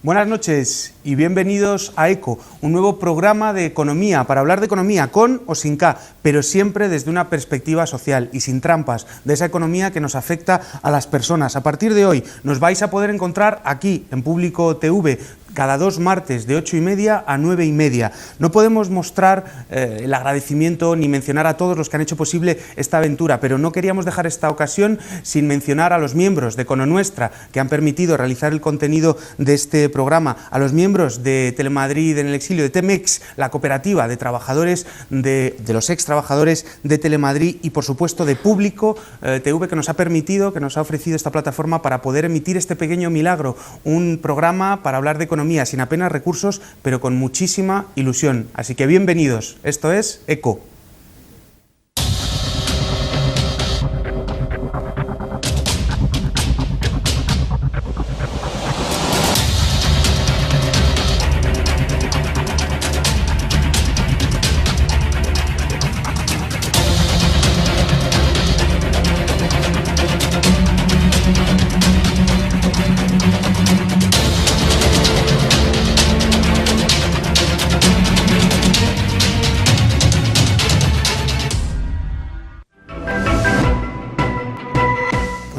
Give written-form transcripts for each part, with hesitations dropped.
Buenas noches y bienvenidos a ECO, un nuevo programa de economía, para hablar de economía con o sin K, pero siempre desde una perspectiva social y sin trampas, de esa economía que nos afecta a las personas. A partir de hoy nos vais a poder encontrar aquí, en Público TV, cada 2 martes de 8:30 a 9:30. No podemos mostrar el agradecimiento ni mencionar a todos los que han hecho posible esta aventura, pero no queríamos dejar esta ocasión sin mencionar a los miembros de Econonuestra que han permitido realizar el contenido de este programa, a los miembros de Telemadrid en el exilio, de Temex, la cooperativa de trabajadores, de los ex trabajadores de Telemadrid, y por supuesto de Público TV, que nos ha permitido, que nos ha ofrecido esta plataforma para poder emitir este pequeño milagro, un programa para hablar de economía sin apenas recursos, pero con muchísima ilusión. Así que bienvenidos, esto es ECO.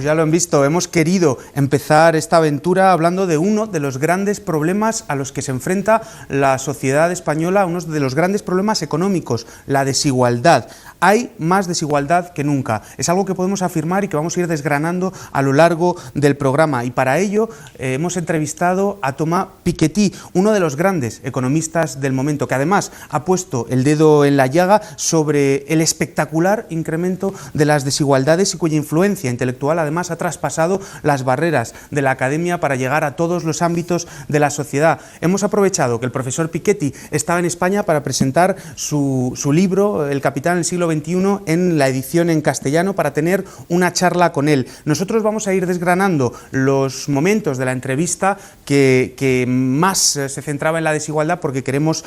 Ya lo han visto, hemos querido empezar esta aventura hablando de uno de los grandes problemas a los que se enfrenta la sociedad española, uno de los grandes problemas económicos, la desigualdad. Hay más desigualdad que nunca, es algo que podemos afirmar y que vamos a ir desgranando a lo largo del programa, y para ello hemos entrevistado a Thomas Piketty, uno de los grandes economistas del momento, que además ha puesto el dedo en la llaga sobre el espectacular incremento de las desigualdades y cuya influencia intelectual además ha traspasado las barreras de la academia para llegar a todos los ámbitos de la sociedad. Hemos aprovechado que el profesor Piketty estaba en España para presentar su libro, El Capital en el siglo XXI, en la edición en castellano, para tener una charla con él. Nosotros vamos a ir desgranando los momentos de la entrevista que más se centraba en la desigualdad, porque queremos,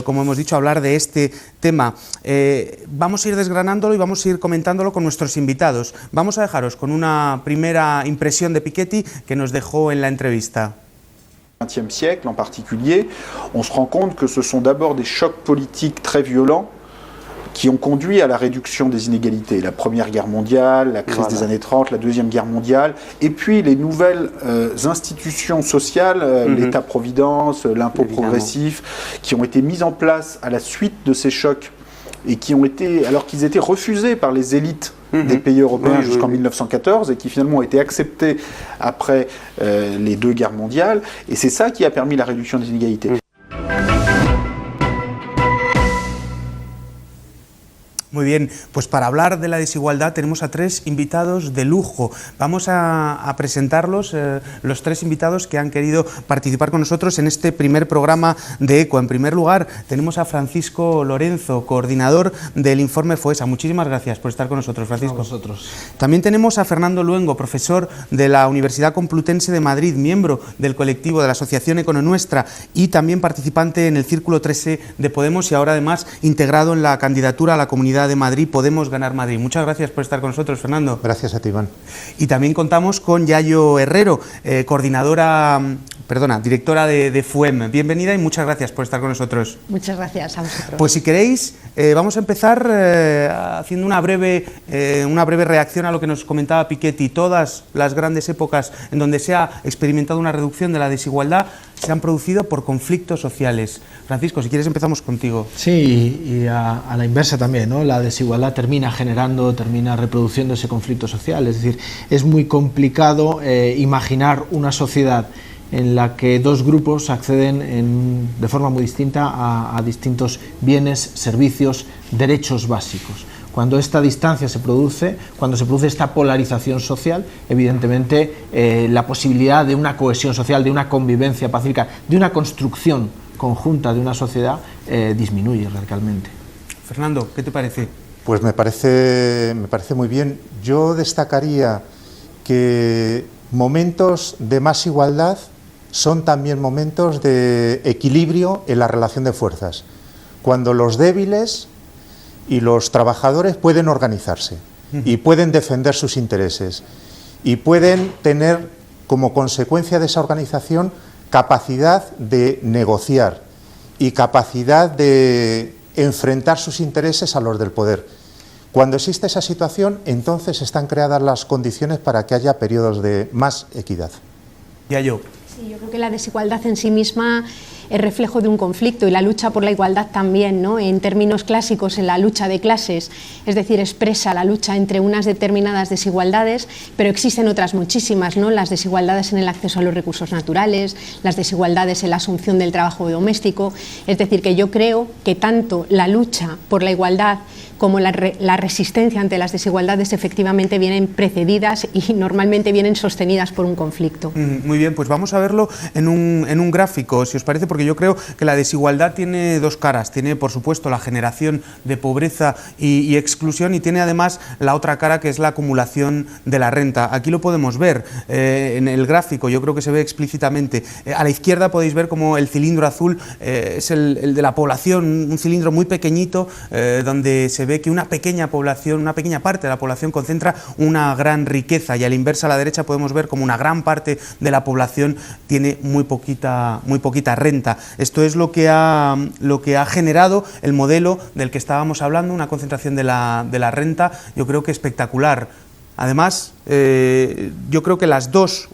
como hemos dicho, hablar de este tema. Vamos a ir desgranándolo y vamos a ir comentándolo con nuestros invitados. Vamos a dejaros con una primera impresión de Piketty que nos dejó en la entrevista. XXe siècle en particulier, on se rend compte que ce sont d'abord des chocs politiques très violents qui ont conduit à la réduction des inégalités. La Première Guerre mondiale, la crise des années 30, la Deuxième Guerre mondiale, et puis les nouvelles institutions sociales, l'État-providence, l'impôt progressif, qui ont été mises en place à la suite de ces chocs et qui ont été, alors qu'ils étaient refusés par les élites des pays européens jusqu'en 1914 et qui finalement ont été acceptés après les 2 guerres mondiales, et c'est ça qui a permis la réduction des inégalités. Muy bien, pues para hablar de la desigualdad tenemos a 3 invitados de lujo. Vamos a presentarlos, los 3 invitados que han querido participar con nosotros en este primer programa de ECO. En primer lugar, tenemos a Francisco Lorenzo, coordinador del informe FOESA. Muchísimas gracias por estar con nosotros, Francisco. A vosotros. También tenemos a Fernando Luengo, profesor de la Universidad Complutense de Madrid, miembro del colectivo de la Asociación Econonuestra y también participante en el Círculo 13 de Podemos, y ahora además integrado en la candidatura a la Comunidad de Madrid, Podemos Ganar Madrid. Muchas gracias por estar con nosotros, Fernando. Gracias a ti, Iván. Y también contamos con Yayo Herrero, directora de FUEM. Bienvenida y muchas gracias por estar con nosotros. Muchas gracias a vosotros. Pues si queréis, vamos a empezar haciendo una breve reacción a lo que nos comentaba Piketty. Todas las grandes épocas en donde se ha experimentado una reducción de la desigualdad se han producido por conflictos sociales. Francisco, si quieres empezamos contigo. Sí, y a la inversa también, ¿no? La desigualdad termina reproduciendo ese conflicto social. Es decir, es muy complicado imaginar una sociedad en la que 2 grupos acceden de forma muy distinta a distintos bienes, servicios, derechos básicos. Cuando esta distancia se produce, cuando se produce esta polarización social, evidentemente la posibilidad de una cohesión social, de una convivencia pacífica, de una construcción conjunta de una sociedad disminuye radicalmente. Fernando, ¿qué te parece? Pues me parece muy bien. Yo destacaría que momentos de más igualdad son también momentos de equilibrio en la relación de fuerzas, cuando los débiles y los trabajadores pueden organizarse y pueden defender sus intereses y pueden tener como consecuencia de esa organización capacidad de negociar y capacidad de enfrentar sus intereses a los del poder. Cuando existe esa situación, entonces están creadas las condiciones para que haya periodos de más equidad. Ya yo. Sí, yo creo que la desigualdad en sí misma es reflejo de un conflicto y la lucha por la igualdad también, ¿no? En términos clásicos, en la lucha de clases, es decir, expresa la lucha entre unas determinadas desigualdades, pero existen otras muchísimas, ¿no? Las desigualdades en el acceso a los recursos naturales, las desigualdades en la asunción del trabajo doméstico, es decir, que yo creo que tanto la lucha por la igualdad como la resistencia ante las desigualdades efectivamente vienen precedidas y normalmente vienen sostenidas por un conflicto. Muy bien, pues vamos a verlo en un gráfico, si os parece, porque yo creo que la desigualdad tiene dos caras. Tiene, por supuesto, la generación de pobreza y exclusión, y tiene además la otra cara, que es la acumulación de la renta. Aquí lo podemos ver en el gráfico, yo creo que se ve explícitamente. A la izquierda podéis ver como el cilindro azul es el de la población, un cilindro muy pequeñito, donde se ve que una pequeña población, una pequeña parte de la población concentra una gran riqueza, y a la inversa, a la derecha, podemos ver como una gran parte de la población tiene muy poquita renta. Esto es lo que ha generado el modelo del que estábamos hablando, una concentración de la renta, yo creo que espectacular. Además, yo creo que las dos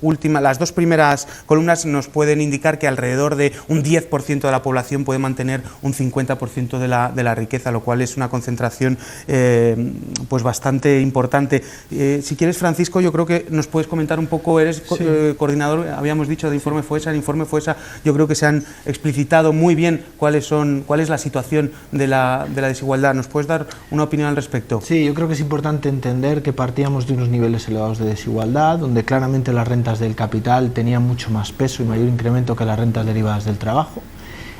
primeras columnas nos pueden indicar que alrededor de un 10% de la población puede mantener un 50% de la riqueza, lo cual es una concentración pues bastante importante. Si quieres, Francisco, yo creo que nos puedes comentar un poco, eres coordinador, habíamos dicho, de Informe Foessa. En Informe Foessa yo creo que se han explicitado muy bien cuál es la situación de la desigualdad. ¿Nos puedes dar una opinión al respecto? Sí, yo creo que es importante entender que partíamos de unos niveles elevados de desigualdad, donde claramente las rentas del capital tenían mucho más peso y mayor incremento que las rentas derivadas del trabajo.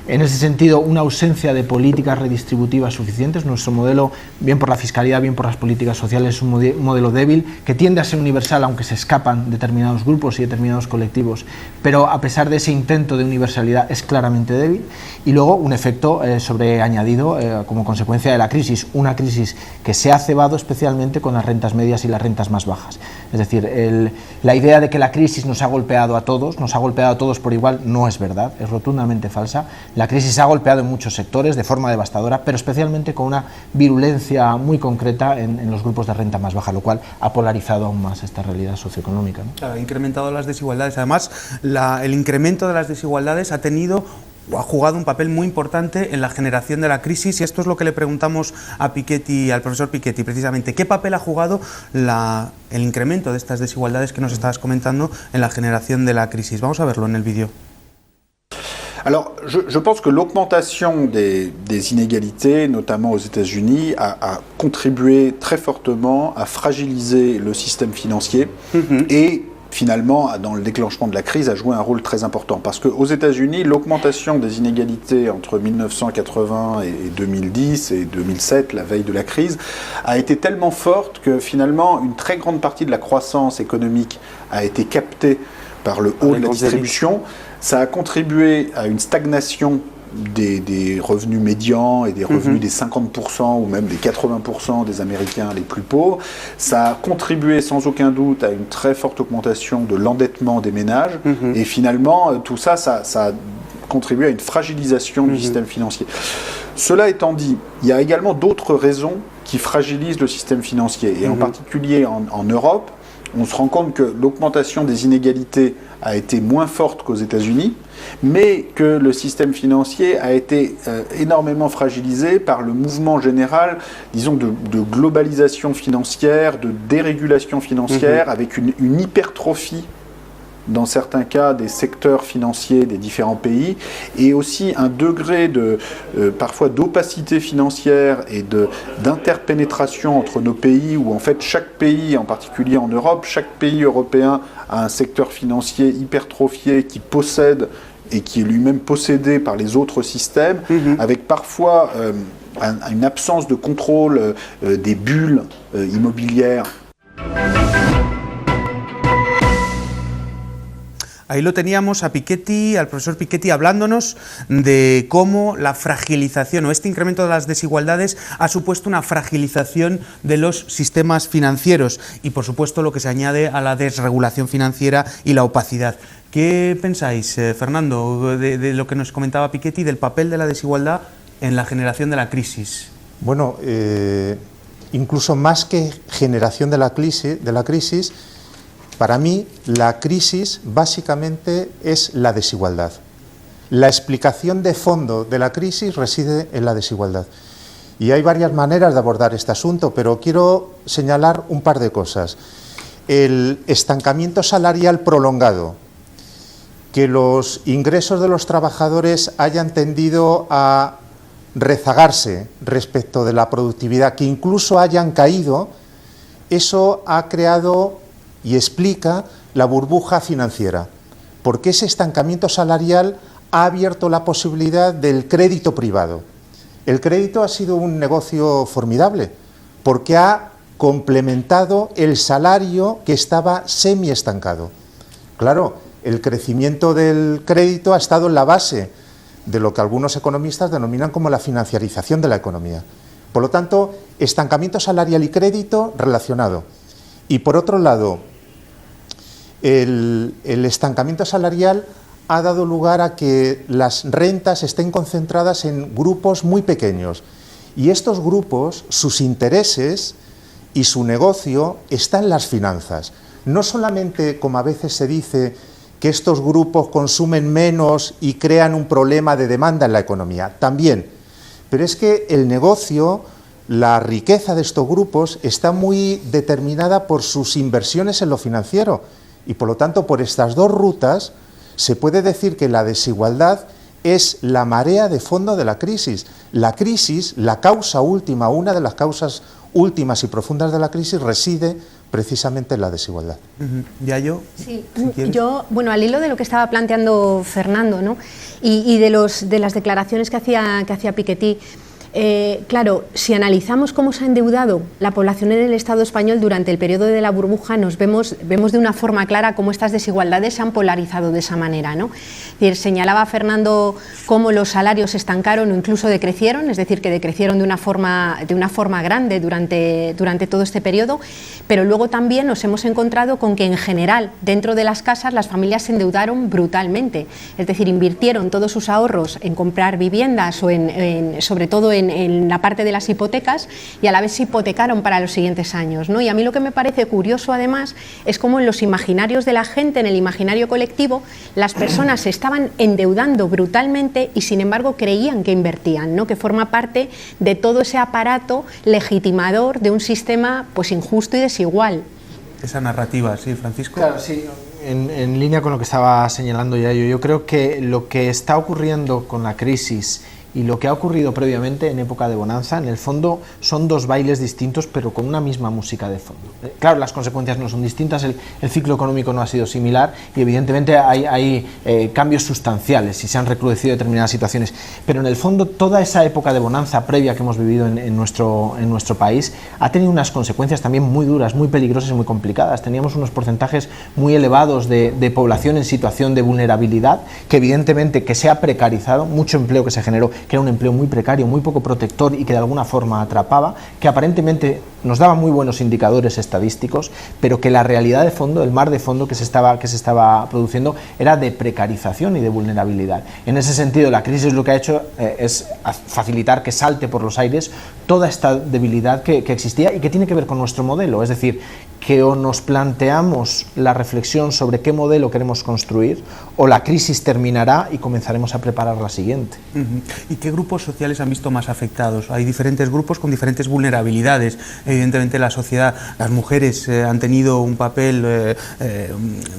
En ese sentido, una ausencia de políticas redistributivas suficientes. Nuestro modelo, bien por la fiscalidad, bien por las políticas sociales, es un modelo débil, que tiende a ser universal, aunque se escapan determinados grupos y determinados colectivos, pero a pesar de ese intento de universalidad es claramente débil. Y luego un efecto sobreañadido como consecuencia de la crisis, una crisis que se ha cebado especialmente con las rentas medias y las rentas más bajas. Es decir, la idea de que la crisis nos ha golpeado a todos por igual, no es verdad, es rotundamente falsa. La crisis ha golpeado en muchos sectores de forma devastadora, pero especialmente con una virulencia muy concreta en los grupos de renta más baja, lo cual ha polarizado aún más esta realidad socioeconómica, ¿no? Claro, ha incrementado las desigualdades. Además, el incremento de las desigualdades ha jugado un papel muy importante en la generación de la crisis, y esto es lo que le preguntamos a Piketty, al profesor Piketty, precisamente. ¿Qué papel ha jugado el incremento de estas desigualdades que nos estabas comentando en la generación de la crisis? Vamos a verlo en el vídeo. Alors, je pense que l'augmentation des inégalités, notamment aux États-Unis, a contribué très fortement à fragiliser le système financier et finalement, dans le déclenchement de la crise, a joué un rôle très important. Parce qu'aux États-Unis, l'augmentation des inégalités entre 1980 et 2010 et 2007, la veille de la crise, a été tellement forte que finalement, une très grande partie de la croissance économique a été captée par le haut de la distribution. Ça a contribué à une stagnation des revenus médians et des revenus des 50% ou même des 80% des Américains les plus pauvres. Ça a contribué sans aucun doute à une très forte augmentation de l'endettement des ménages. Et finalement, tout ça a contribué à une fragilisation du système financier. Cela étant dit, il y a également d'autres raisons qui fragilisent le système financier. Et en particulier en Europe, on se rend compte que l'augmentation des inégalités a été moins forte qu'aux États-Unis, mais que le système financier a été énormément fragilisé par le mouvement général, disons, de globalisation financière, de dérégulation financière, avec une hypertrophie dans certains cas des secteurs financiers des différents pays, et aussi un degré parfois d'opacité financière et d'interpénétration entre nos pays, où en fait chaque pays, en particulier en Europe, chaque pays européen a un secteur financier hypertrophié qui possède et qui est lui-même possédé par les autres systèmes, avec parfois une absence de contrôle des bulles immobilières. Ahí lo teníamos a Piketty, al profesor Piketty, hablándonos de cómo la fragilización o este incremento de las desigualdades ha supuesto una fragilización de los sistemas financieros y, por supuesto, lo que se añade a la desregulación financiera y la opacidad. ¿Qué pensáis, Fernando, de lo que nos comentaba Piketty, del papel de la desigualdad en la generación de la crisis? Bueno, incluso más que generación de la crisis, para mí la crisis básicamente es la desigualdad. La explicación de fondo de la crisis reside en la desigualdad. Y hay varias maneras de abordar este asunto, pero quiero señalar un par de cosas. El estancamiento salarial prolongado, que los ingresos de los trabajadores hayan tendido a rezagarse respecto de la productividad, que incluso hayan caído, eso ha creado y explica la burbuja financiera, porque ese estancamiento salarial ha abierto la posibilidad del crédito privado. El crédito ha sido un negocio formidable, porque ha complementado el salario que estaba semi-estancado. Claro, el crecimiento del crédito ha estado en la base de lo que algunos economistas denominan como la financiarización de la economía. Por lo tanto, estancamiento salarial y crédito relacionado. Y por otro lado, el estancamiento salarial ha dado lugar a que las rentas estén concentradas en grupos muy pequeños. Y estos grupos, sus intereses y su negocio está en las finanzas. No solamente, como a veces se dice, que estos grupos consumen menos y crean un problema de demanda en la economía, también. Pero es que el negocio, la riqueza de estos grupos está muy determinada por sus inversiones en lo financiero y por lo tanto por estas dos rutas se puede decir que la desigualdad es la marea de fondo de la crisis. La crisis, la causa última, una de las causas últimas y profundas de la crisis reside precisamente en la desigualdad. ¿Yayo? Sí, yo, bueno, al hilo de lo que estaba planteando Fernando, ¿no? y de las declaraciones que hacía Piketty, claro, si analizamos cómo se ha endeudado la población en el Estado español durante el periodo de la burbuja, vemos de una forma clara cómo estas desigualdades se han polarizado de esa manera, ¿no? Es decir, señalaba Fernando cómo los salarios se estancaron o incluso decrecieron, es decir, que decrecieron de una forma grande durante todo este periodo, pero luego también nos hemos encontrado con que en general dentro de las casas las familias se endeudaron brutalmente, es decir, invirtieron todos sus ahorros en comprar viviendas o sobre todo en la parte de las hipotecas y a la vez se hipotecaron para los siguientes años, ¿no? Y a mí lo que me parece curioso además es cómo en los imaginarios de la gente, en el imaginario colectivo, las personas se estaban endeudando brutalmente y sin embargo creían que invertían, ¿no? Que forma parte de todo ese aparato legitimador de un sistema pues injusto y desigual. Esa narrativa, ¿sí, Francisco? Claro, sí. En línea con lo que estaba señalando Yayo, yo creo que lo que está ocurriendo con la crisis y lo que ha ocurrido previamente en época de bonanza, en el fondo son dos bailes distintos pero con una misma música de fondo. Claro, las consecuencias no son distintas, el ciclo económico no ha sido similar y evidentemente hay cambios sustanciales y se han recrudecido determinadas situaciones, pero en el fondo toda esa época de bonanza previa que hemos vivido en nuestro país ha tenido unas consecuencias también muy duras, muy peligrosas y muy complicadas. Teníamos unos porcentajes muy elevados de población en situación de vulnerabilidad que evidentemente que se ha precarizado, mucho empleo que se generó, que era un empleo muy precario, muy poco protector y que de alguna forma atrapaba, que aparentemente nos daba muy buenos indicadores estadísticos, pero que la realidad de fondo, el mar de fondo que se estaba produciendo era de precarización y de vulnerabilidad. En ese sentido, la crisis lo que ha hecho es facilitar que salte por los aires toda esta debilidad que existía y que tiene que ver con nuestro modelo, es decir, que o nos planteamos la reflexión sobre qué modelo queremos construir o la crisis terminará y comenzaremos a preparar la siguiente. ¿Y qué grupos sociales han visto más afectados? Hay diferentes grupos con diferentes vulnerabilidades. Evidentemente la sociedad, las mujeres han tenido un papel,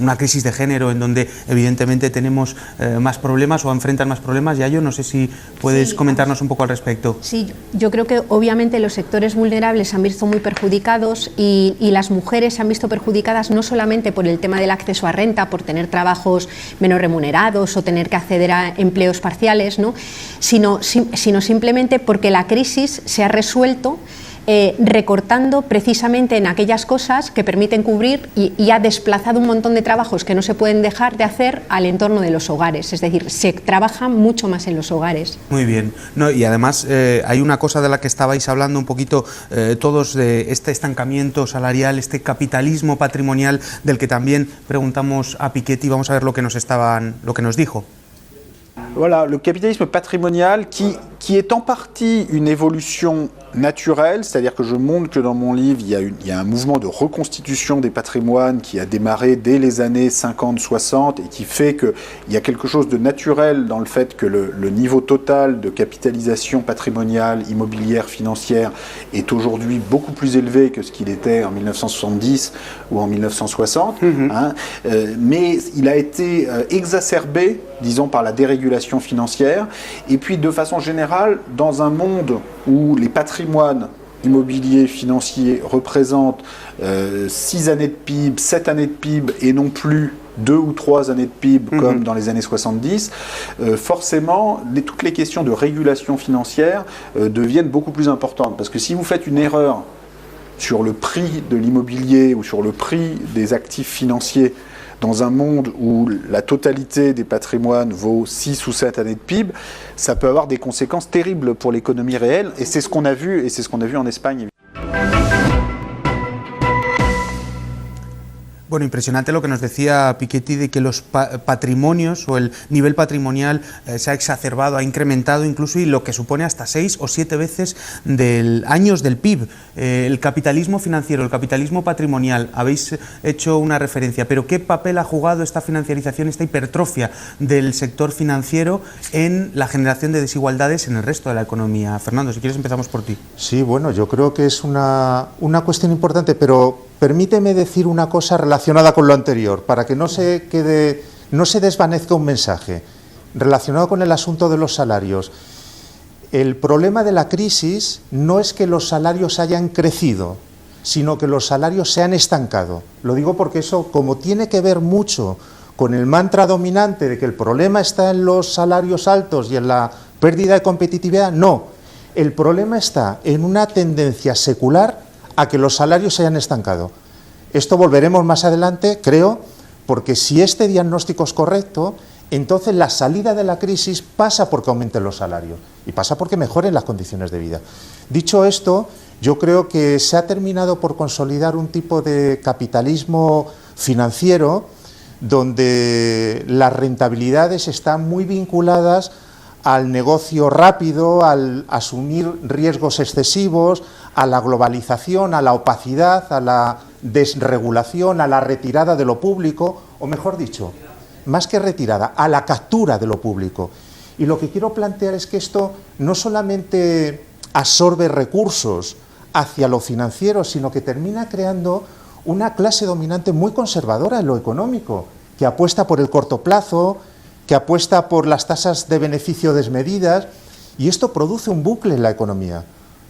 una crisis de género en donde evidentemente tenemos más problemas o enfrentan más problemas. Ya yo no sé si puedes comentarnos un poco al respecto. Sí, yo creo que obviamente los sectores vulnerables se han visto muy perjudicados y las mujeres se han visto perjudicadas no solamente por el tema del acceso a renta, por tener trabajos menos remunerados o tener que acceder a empleos parciales, ¿no? sino simplemente porque la crisis se ha resuelto recortando precisamente en aquellas cosas que permiten cubrir y ha desplazado un montón de trabajos que no se pueden dejar de hacer al entorno de los hogares, es decir, se trabaja mucho más en los hogares. Muy bien, no, y además hay una cosa de la que estabais hablando un poquito todos, de este estancamiento salarial, este capitalismo patrimonial del que también preguntamos a Piketty. Vamos a ver lo que nos dijo. Voilà, le capitalisme patrimonial qui est en partie une évolution naturelle, c'est-à-dire que je montre que dans mon livre, il y a un mouvement de reconstitution des patrimoines qui a démarré dès les années 50-60 et qui fait qu'il y a quelque chose de naturel dans le fait que le niveau total de capitalisation patrimoniale, immobilière, financière est aujourd'hui beaucoup plus élevé que ce qu'il était en 1970 ou en 1960, mais il a été exacerbé, disons, par la dérégulation financière, et puis de façon générale, dans un monde où les patrimoines immobiliers, financiers représentent 6 années de PIB, 7 années de PIB et non plus 2 ou 3 années de PIB comme dans les années 70, forcément, toutes les questions de régulation financière deviennent beaucoup plus importantes. Parce que si vous faites une erreur sur le prix de l'immobilier ou sur le prix des actifs financiers dans un monde où la totalité des patrimoines vaut 6 ou 7 années de PIB, ça peut avoir des conséquences terribles pour l'économie réelle, et c'est ce qu'on a vu, en Espagne. Bueno, impresionante lo que nos decía Piketty de que los patrimonios o el nivel patrimonial se ha exacerbado, ha incrementado incluso, y lo que supone hasta 6 o 7 veces años del PIB. El capitalismo financiero, el capitalismo patrimonial, habéis hecho una referencia, pero ¿qué papel ha jugado esta financiarización, esta hipertrofia del sector financiero en la generación de desigualdades en el resto de la economía? Fernando, si quieres empezamos por ti. Sí, bueno, yo creo que es una cuestión importante, pero permíteme decir una cosa relacionada con lo anterior, para que no se desvanezca un mensaje relacionado con el asunto de los salarios. El problema de la crisis no es que los salarios hayan crecido, sino que los salarios se han estancado. Lo digo porque eso, como tiene que ver mucho con el mantra dominante de que el problema está en los salarios altos y en la pérdida de competitividad, no. El problema está en una tendencia secular a que los salarios se hayan estancado. Esto volveremos más adelante, creo, porque si este diagnóstico es correcto, entonces la salida de la crisis pasa porque aumenten los salarios y pasa porque mejoren las condiciones de vida. Dicho esto, yo creo que se ha terminado por consolidar un tipo de capitalismo financiero donde las rentabilidades están muy vinculadas al negocio rápido, al asumir riesgos excesivos, a la globalización, a la opacidad, a la desregulación, a la retirada de lo público, o mejor dicho, más que retirada, a la captura de lo público. Y lo que quiero plantear es que esto no solamente absorbe recursos hacia lo financiero, sino que termina creando una clase dominante muy conservadora en lo económico, que apuesta por el corto plazo, que apuesta por las tasas de beneficio desmedidas, y esto produce un bucle en la economía.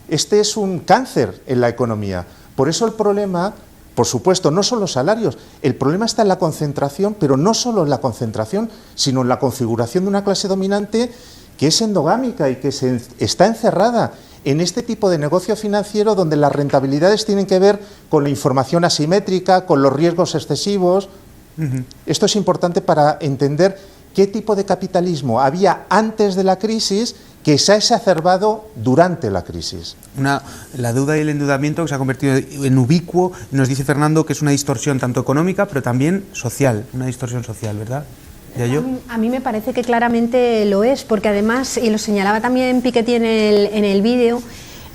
Este es un cáncer en la economía. Por eso el problema, por supuesto, no son los salarios, el problema está en la concentración, pero no solo en la concentración, sino en la configuración de una clase dominante que es endogámica y que está encerrada en este tipo de negocio financiero donde las rentabilidades tienen que ver con la información asimétrica, con los riesgos excesivos. Esto es importante para entender qué tipo de capitalismo había antes de la crisis que se ha exacerbado durante la crisis. La deuda y el endeudamiento que se ha convertido en ubicuo, nos dice Fernando que es una distorsión tanto económica pero también social, una distorsión social, ¿verdad? A mí me parece que claramente lo es, porque además, y lo señalaba también Piketty en el vídeo,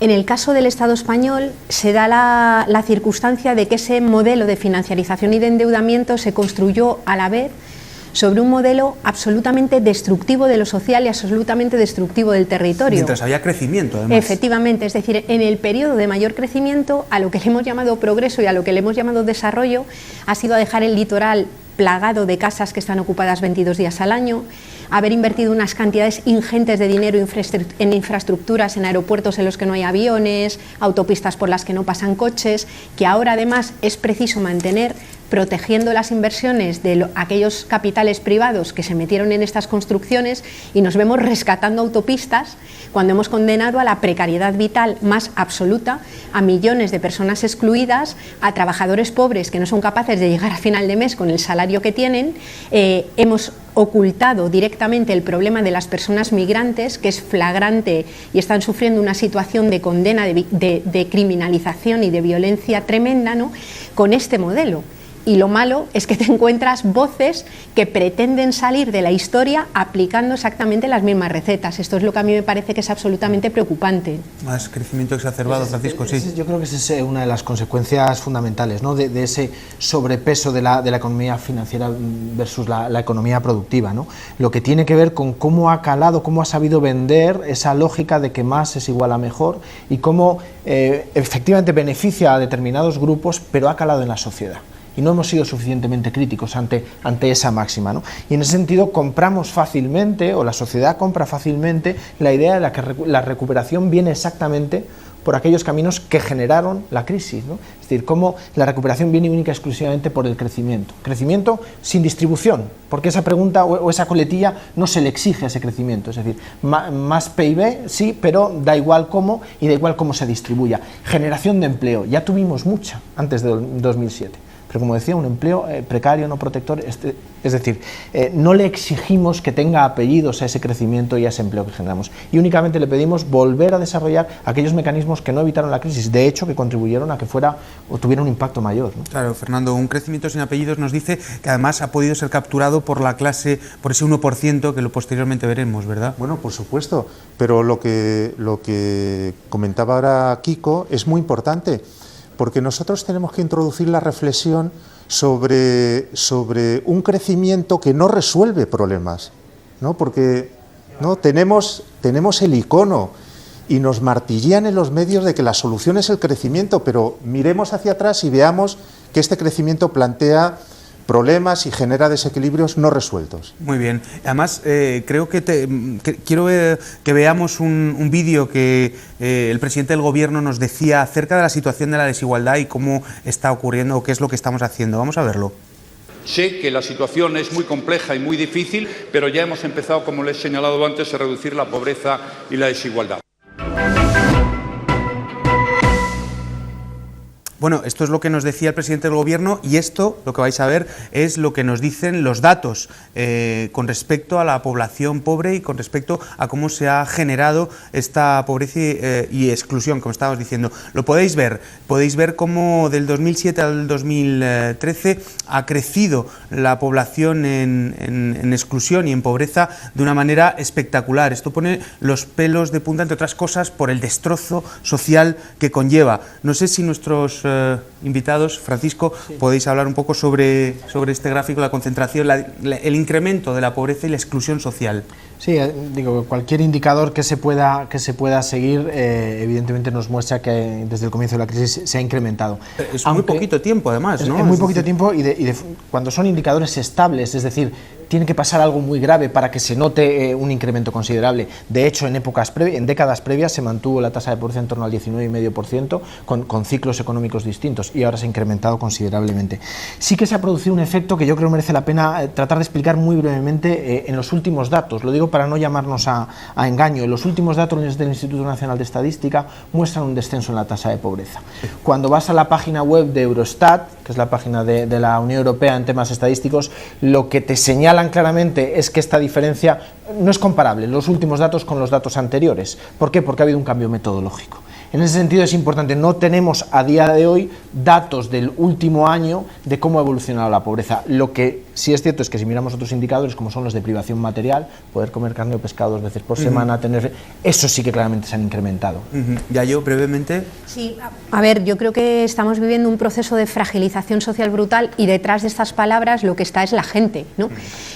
en el caso del Estado español se da la circunstancia de que ese modelo de financiarización y de endeudamiento se construyó a la vez sobre un modelo absolutamente destructivo de lo social y absolutamente destructivo del territorio. Mientras había crecimiento, además. Efectivamente, es decir, en el periodo de mayor crecimiento, a lo que le hemos llamado progreso y a lo que le hemos llamado desarrollo, ha sido a dejar el litoral plagado de casas que están ocupadas 22 días al año, haber invertido unas cantidades ingentes de dinero en infraestructuras, en aeropuertos en los que no hay aviones, autopistas por las que no pasan coches, que ahora además es preciso mantener protegiendo las inversiones de aquellos capitales privados que se metieron en estas construcciones, y nos vemos rescatando autopistas cuando hemos condenado a la precariedad vital más absoluta a millones de personas excluidas, a trabajadores pobres que no son capaces de llegar a final de mes con el salario que tienen. Hemos ocultado directamente el problema de las personas migrantes, que es flagrante y están sufriendo una situación de condena, de criminalización y de violencia tremenda, ¿no?, con este modelo. Y lo malo es que te encuentras voces que pretenden salir de la historia aplicando exactamente las mismas recetas. Esto es lo que a mí me parece que es absolutamente preocupante. Más crecimiento exacerbado, Francisco, sí. Yo creo que esa es una de las consecuencias fundamentales, ¿no?, de ese sobrepeso de la economía financiera versus la economía productiva, ¿no? Lo que tiene que ver con cómo ha calado, cómo ha sabido vender esa lógica de que más es igual a mejor, y cómo efectivamente beneficia a determinados grupos, pero ha calado en la sociedad. Y no hemos sido suficientemente críticos ante esa máxima, ¿no? Y en ese sentido compramos fácilmente, o la sociedad compra fácilmente, la idea de la recuperación viene exactamente por aquellos caminos que generaron la crisis, ¿no? Es decir, cómo la recuperación viene única y exclusivamente por el crecimiento sin distribución, porque esa pregunta o esa coletilla no se le exige a ese crecimiento, es decir, más PIB sí, pero da igual cómo, y da igual cómo se distribuya. Generación de empleo, ya tuvimos mucha antes de 2007. Pero como decía, un empleo precario, no protector, es decir, no le exigimos que tenga apellidos a ese crecimiento y a ese empleo que generamos, y únicamente le pedimos volver a desarrollar aquellos mecanismos que no evitaron la crisis, de hecho que contribuyeron a que fuera o tuviera un impacto mayor, ¿no? Claro, Fernando, un crecimiento sin apellidos nos dice que además ha podido ser capturado por la clase, por ese 1% que lo posteriormente veremos, ¿verdad? Bueno, por supuesto, pero lo que comentaba ahora Kiko es muy importante, porque nosotros tenemos que introducir la reflexión sobre un crecimiento que no resuelve problemas, ¿no? Porque ¿no? tenemos el icono y nos martillean en los medios de que la solución es el crecimiento, pero miremos hacia atrás y veamos que este crecimiento plantea problemas y genera desequilibrios no resueltos. Muy bien. Además, creo que quiero que veamos un vídeo que el presidente del Gobierno nos decía acerca de la situación de la desigualdad y cómo está ocurriendo o qué es lo que estamos haciendo. Vamos a verlo. Sé que la situación es muy compleja y muy difícil, pero ya hemos empezado, como les he señalado antes, a reducir la pobreza y la desigualdad. Bueno, esto es lo que nos decía el presidente del Gobierno, y esto, lo que vais a ver, es lo que nos dicen los datos con respecto a la población pobre y con respecto a cómo se ha generado esta pobreza y exclusión, como estábamos diciendo. Lo podéis ver cómo del 2007 al 2013 ha crecido la población en exclusión y en pobreza de una manera espectacular. Esto pone los pelos de punta, entre otras cosas, por el destrozo social que conlleva. No sé si nuestros invitados, Francisco, sí, podéis hablar un poco sobre este gráfico, la concentración, el incremento de la pobreza y la exclusión social. Sí, digo, cualquier indicador que se pueda seguir, evidentemente nos muestra que desde el comienzo de la crisis se ha incrementado. Es muy poquito tiempo, además, ¿no? Es muy poquito tiempo, y cuando son indicadores estables, es decir, tiene que pasar algo muy grave para que se note un incremento considerable. De hecho, en décadas previas se mantuvo la tasa de pobreza en torno al 19,5%, con ciclos económicos distintos, y ahora se ha incrementado considerablemente. Sí que se ha producido un efecto que yo creo merece la pena tratar de explicar muy brevemente en los últimos datos. Lo digo para no llamarnos a engaño. Los últimos datos del Instituto Nacional de Estadística muestran un descenso en la tasa de pobreza. Cuando vas a la página web de Eurostat, que es la página de la Unión Europea en temas estadísticos, lo que te señalan claramente es que esta diferencia no es comparable, los últimos datos con los datos anteriores. ¿Por qué? Porque ha habido un cambio metodológico. En ese sentido es importante, no tenemos a día de hoy datos del último año de cómo ha evolucionado la pobreza. Lo que sí es cierto es que si miramos otros indicadores, como son los de privación material, poder comer carne o pescado 2 veces por semana, eso sí que claramente se han incrementado. Ya yo, brevemente. Sí, a ver, yo creo que estamos viviendo un proceso de fragilización social brutal, y detrás de estas palabras lo que está es la gente, ¿no?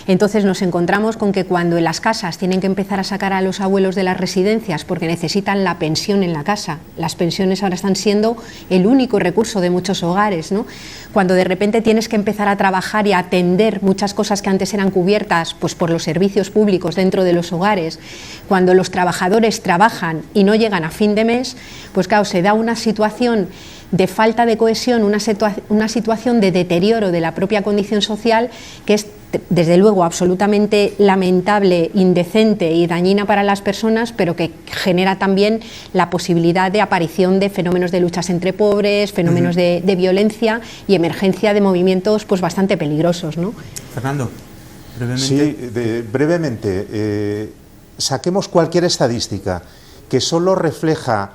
Entonces nos encontramos con que cuando en las casas tienen que empezar a sacar a los abuelos de las residencias porque necesitan la pensión en la casa, las pensiones ahora están siendo el único recurso de muchos hogares, ¿no? Cuando de repente tienes que empezar a trabajar y a atender muchas cosas que antes eran cubiertas pues por los servicios públicos dentro de los hogares, cuando los trabajadores trabajan y no llegan a fin de mes, pues claro, se da una situación de falta de cohesión, una situación de deterioro de la propia condición social que es desde luego absolutamente lamentable, indecente y dañina para las personas, pero que genera también la posibilidad de aparición de fenómenos de luchas entre pobres, fenómenos de violencia y emergencia de movimientos pues bastante peligrosos, ¿no? Fernando, brevemente. Sí, brevemente. Saquemos cualquier estadística que solo refleja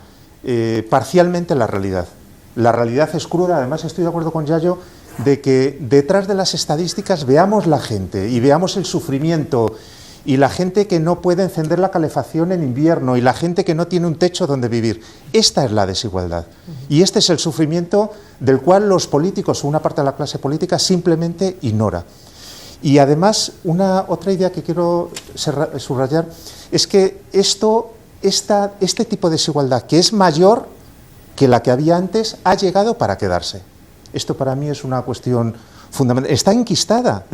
parcialmente la realidad. La realidad es cruda. Además, estoy de acuerdo con Yayo de que detrás de las estadísticas veamos la gente y veamos el sufrimiento y la gente que no puede encender la calefacción en invierno y la gente que no tiene un techo donde vivir. Esta es la desigualdad y este es el sufrimiento del cual los políticos o una parte de la clase política simplemente ignora. Y además, otra idea que quiero subrayar es que este tipo de desigualdad, que es mayor que la que había antes, ha llegado para quedarse. Esto para mí es una cuestión fundamental. Está enquistada.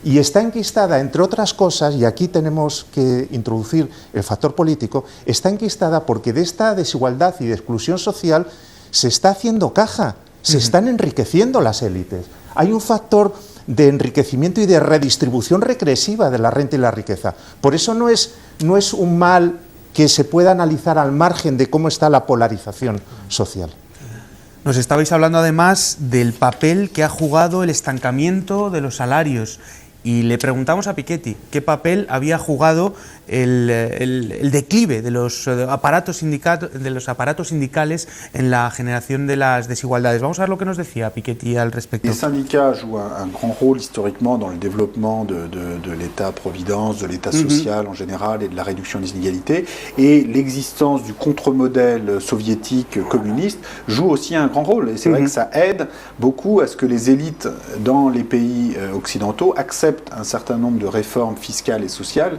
Y está enquistada, entre otras cosas, y aquí tenemos que introducir el factor político, está enquistada porque de esta desigualdad y de exclusión social se está haciendo caja, se están enriqueciendo las élites. Hay un factor de enriquecimiento y de redistribución regresiva de la renta y la riqueza. Por eso no es un mal que se pueda analizar al margen de cómo está la polarización social. Nos estabais hablando además del papel que ha jugado el estancamiento de los salarios y le preguntamos a Piketty qué papel había jugado el declive de los aparatos sindicales en la generación de las desigualdades. Vamos a ver lo que nos decía Piketty al respecto. Les syndicats jouent un grand rôle historiquement dans le développement de l'État-providence, de l'État social en général et de la réduction des inégalités. Et l'existence du contre-modèle soviétique communiste joue aussi un grand rôle. Et c'est vrai que ça aide beaucoup à ce que les élites dans les pays occidentaux acceptent un certain nombre de réformes fiscales et sociales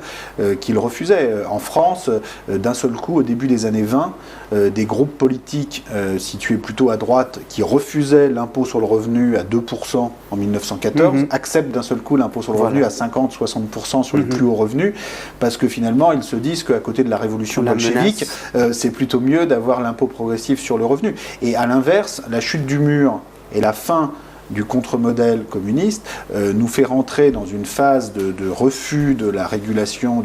qu'ils refusaient. En France, d'un seul coup, au début des années 20, des groupes politiques situés plutôt à droite qui refusaient l'impôt sur le revenu à 2% en 1914 acceptent d'un seul coup l'impôt sur le revenu à 50-60% sur les plus hauts revenus parce que finalement ils se disent qu'à côté de la révolution bolchevique c'est plutôt mieux d'avoir l'impôt progressif sur le revenu. Et à l'inverse, la chute du mur et la fin du contre-modèle communiste nous fait rentrer dans une phase de refus de la régulation.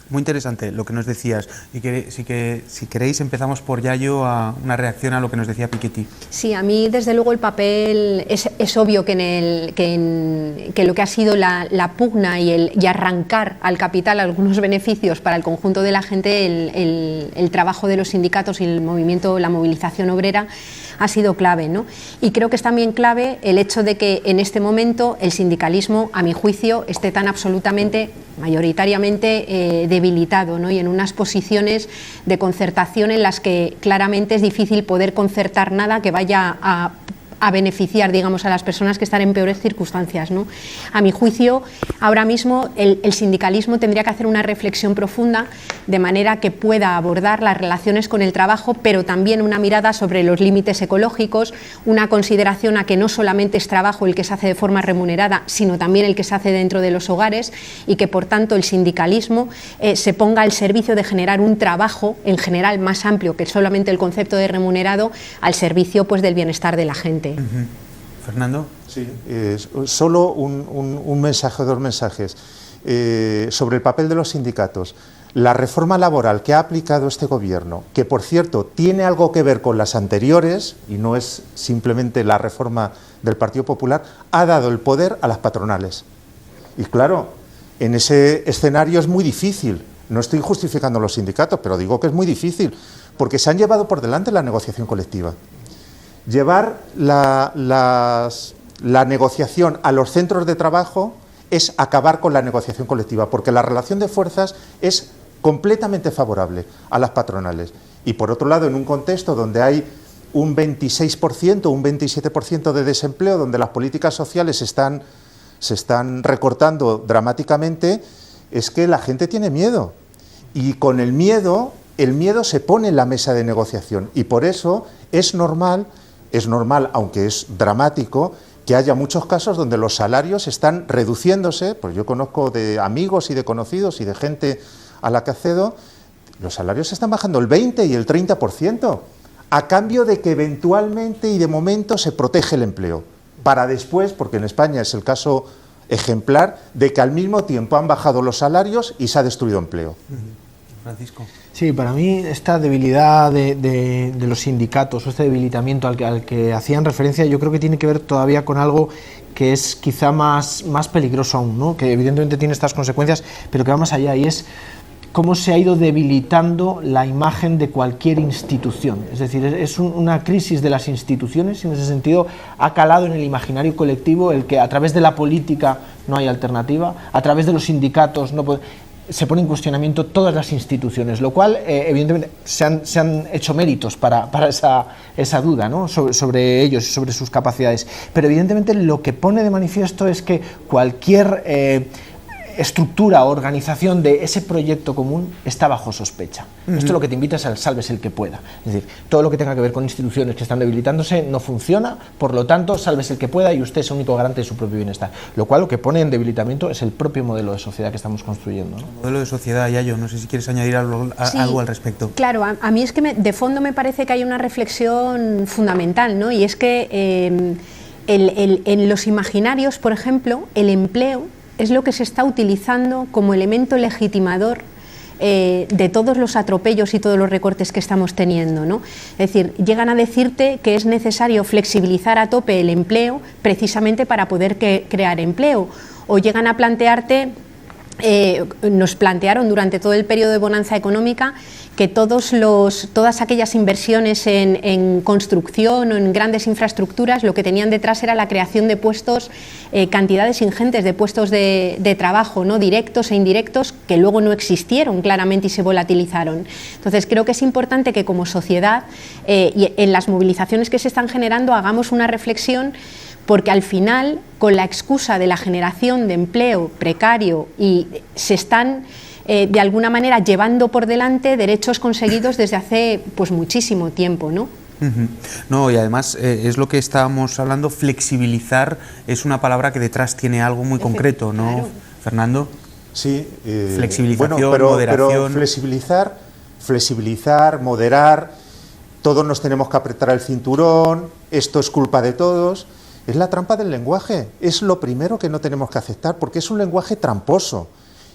Muy interesante lo que nos decías. Y si queréis empezamos por Yayo a una reacción a lo que nos decía Piketty. Sí, a mí desde luego el papel es obvio que lo que ha sido la pugna y arrancar al capital algunos beneficios para el conjunto de la gente, el trabajo de los sindicatos y el movimiento, la movilización obrera ha sido clave, ¿no? Y creo que es también clave el hecho de que en este momento el sindicalismo, a mi juicio, esté tan absolutamente, mayoritariamente debilitado, ¿no? Y en unas posiciones de concertación en las que claramente es difícil poder concertar nada que vaya a beneficiar, digamos, a las personas que están en peores circunstancias, ¿no? A mi juicio, ahora mismo el sindicalismo tendría que hacer una reflexión profunda de manera que pueda abordar las relaciones con el trabajo, pero también una mirada sobre los límites ecológicos, una consideración a que no solamente es trabajo el que se hace de forma remunerada, sino también el que se hace dentro de los hogares y que, por tanto, el sindicalismo se ponga al servicio de generar un trabajo, en general, más amplio que solamente el concepto de remunerado, al servicio, pues, del bienestar de la gente. Fernando. Sí, solo un mensaje, dos mensajes. Sobre el papel de los sindicatos. La reforma laboral que ha aplicado este gobierno, que por cierto tiene algo que ver con las anteriores, y no es simplemente la reforma del Partido Popular, ha dado el poder a las patronales. Y claro, en ese escenario es muy difícil. No estoy justificando a los sindicatos, pero digo que es muy difícil, porque se han llevado por delante la negociación colectiva. Llevar la negociación a los centros de trabajo es acabar con la negociación colectiva, porque la relación de fuerzas es completamente favorable a las patronales. Y por otro lado, en un contexto donde hay un 26%, un 27% de desempleo, donde las políticas sociales se están recortando dramáticamente, es que la gente tiene miedo. Y con el miedo se pone en la mesa de negociación. Y por eso es normal, aunque es dramático, que haya muchos casos donde los salarios están reduciéndose. Pues yo conozco de amigos y de conocidos y de gente a la que accedo, los salarios están bajando el 20 y el 30%, a cambio de que eventualmente y de momento se protege el empleo, para después, porque en España es el caso ejemplar, de que al mismo tiempo han bajado los salarios y se ha destruido empleo. Francisco. Sí, para mí esta debilidad de los sindicatos o este debilitamiento al que hacían referencia, yo creo que tiene que ver todavía con algo que es quizá más peligroso aún, ¿no? Que evidentemente tiene estas consecuencias, pero que va más allá, y es cómo se ha ido debilitando la imagen de cualquier institución. Es decir, es una crisis de las instituciones, y en ese sentido ha calado en el imaginario colectivo el que a través de la política no hay alternativa, a través de los sindicatos se pone en cuestionamiento todas las instituciones, lo cual evidentemente se han hecho méritos para esa duda, ¿no? sobre ellos y sobre sus capacidades, pero evidentemente lo que pone de manifiesto es que cualquier estructura o organización de ese proyecto común está bajo sospecha. Esto lo que te invita es al sálvese el que pueda. Es decir, todo lo que tenga que ver con instituciones que están debilitándose no funciona, por lo tanto, sálvese el que pueda y usted es el único garante de su propio bienestar. Lo cual lo que pone en debilitamiento es el propio modelo de sociedad que estamos construyendo, ¿no? Modelo de sociedad, Yayo, no sé si quieres añadir algo al respecto. Claro, a mí es que de fondo me parece que hay una reflexión fundamental, ¿no? Y es que en los imaginarios, por ejemplo, el empleo es lo que se está utilizando como elemento legitimador de todos los atropellos y todos los recortes que estamos teniendo, ¿no? Es decir, llegan a decirte que es necesario flexibilizar a tope el empleo precisamente para poder crear empleo, o llegan a plantearte, nos plantearon durante todo el periodo de bonanza económica que todas aquellas inversiones en construcción o en grandes infraestructuras lo que tenían detrás era la creación de puestos, cantidades ingentes de puestos de trabajo, ¿no? Directos e indirectos, que luego no existieron claramente y se volatilizaron. Entonces creo que es importante que como sociedad y en las movilizaciones que se están generando hagamos una reflexión, porque al final, con la excusa de la generación de empleo precario, y se están de alguna manera llevando por delante derechos conseguidos desde hace pues muchísimo tiempo, ¿no? No, y además es lo que estábamos hablando, flexibilizar es una palabra que detrás tiene algo muy concreto, ¿no, claro. Fernando? Sí, flexibilización, bueno, pero moderación. Flexibilizar, moderar, todos nos tenemos que apretar el cinturón, esto es culpa de todos. Es la trampa del lenguaje, es lo primero que no tenemos que aceptar, porque es un lenguaje tramposo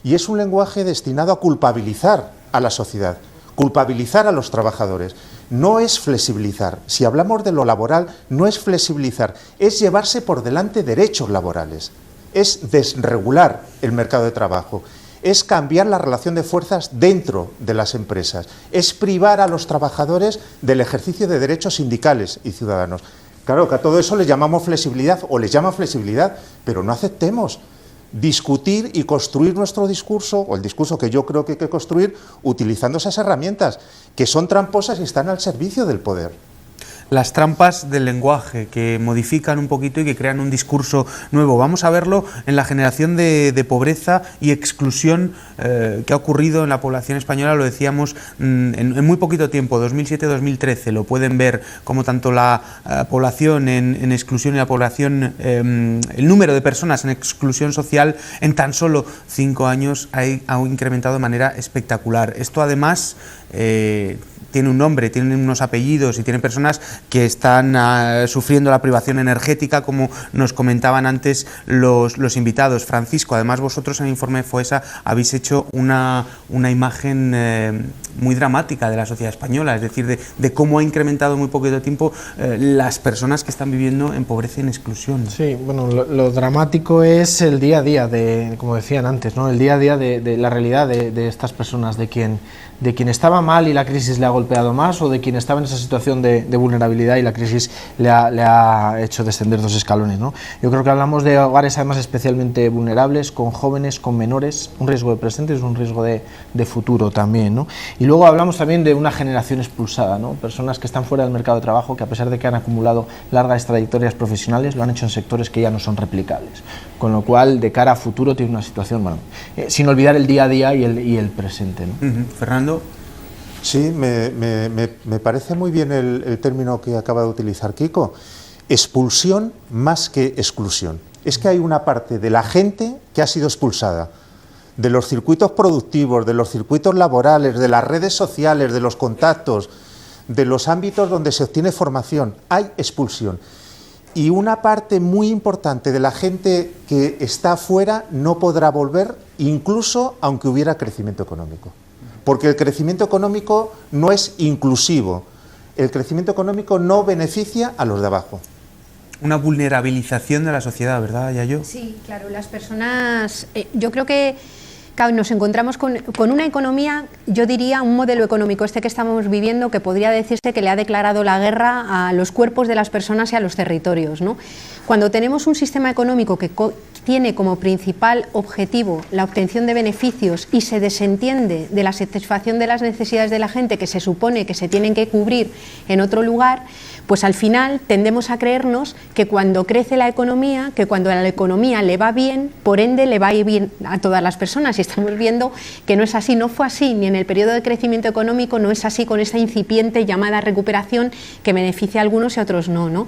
y es un lenguaje destinado a culpabilizar a la sociedad, culpabilizar a los trabajadores. No es flexibilizar, si hablamos de lo laboral, no es flexibilizar, es llevarse por delante derechos laborales, es desregular el mercado de trabajo, es cambiar la relación de fuerzas dentro de las empresas, es privar a los trabajadores del ejercicio de derechos sindicales y ciudadanos. Claro que a todo eso le llamamos flexibilidad o les llaman flexibilidad, pero no aceptemos discutir y construir nuestro discurso, o el discurso que yo creo que hay que construir, utilizando esas herramientas que son tramposas y están al servicio del poder. Las trampas del lenguaje que modifican un poquito y que crean un discurso nuevo. Vamos a verlo en la generación de pobreza y exclusión que ha ocurrido en la población española, lo decíamos, en muy poquito tiempo, 2007-2013. Lo pueden ver como tanto la población en exclusión y la población, el número de personas en exclusión social en tan solo 5 años ha incrementado de manera espectacular. Esto además tiene un nombre, tiene unos apellidos y tiene personas que están sufriendo la privación energética, como nos comentaban antes los invitados. Francisco, además vosotros en el informe FOESA habéis hecho una imagen muy dramática de la sociedad española, es decir, de cómo ha incrementado en muy poquito tiempo las personas que están viviendo en pobreza y en exclusión. Sí, bueno, lo dramático es el día a día, como decían antes, ¿no? El día a día de la realidad de estas personas, de quien estaba mal y la crisis le ha golpeado más, o de quien estaba en esa situación de vulnerabilidad y la crisis le ha hecho descender 2 escalones, ¿no? Yo creo que hablamos de hogares además especialmente vulnerables, con jóvenes, con menores, un riesgo de presente y un riesgo de futuro también, ¿no? Y luego hablamos también de una generación expulsada, ¿no? Personas que están fuera del mercado de trabajo, que a pesar de que han acumulado largas trayectorias profesionales, lo han hecho en sectores que ya no son replicables, con lo cual de cara a futuro tiene una situación, bueno, sin olvidar el día a día y el presente, ¿no? Fernando. Sí, me parece muy bien el término que acaba de utilizar Kiko. Expulsión más que exclusión. Es que hay una parte de la gente que ha sido expulsada de los circuitos productivos, de los circuitos laborales, de las redes sociales, de los contactos, de los ámbitos donde se obtiene formación, hay expulsión. Y una parte muy importante de la gente que está fuera no podrá volver, incluso aunque hubiera crecimiento económico. Porque el crecimiento económico no es inclusivo, el crecimiento económico no beneficia a los de abajo. Una vulnerabilización de la sociedad, ¿verdad, Yayo? Sí, claro, las personas, yo creo que claro, nos encontramos con una economía, yo diría un modelo económico este que estamos viviendo que podría decirse que le ha declarado la guerra a los cuerpos de las personas y a los territorios, ¿no? Cuando tenemos un sistema económico que tiene como principal objetivo la obtención de beneficios y se desentiende de la satisfacción de las necesidades de la gente que se supone que se tienen que cubrir en otro lugar, pues al final tendemos a creernos que cuando crece la economía, que cuando a la economía le va bien, por ende le va a ir bien a todas las personas, y estamos viendo que no es así, no fue así ni en el periodo de crecimiento económico, no es así con esta incipiente llamada recuperación que beneficia a algunos y a otros no, ¿no?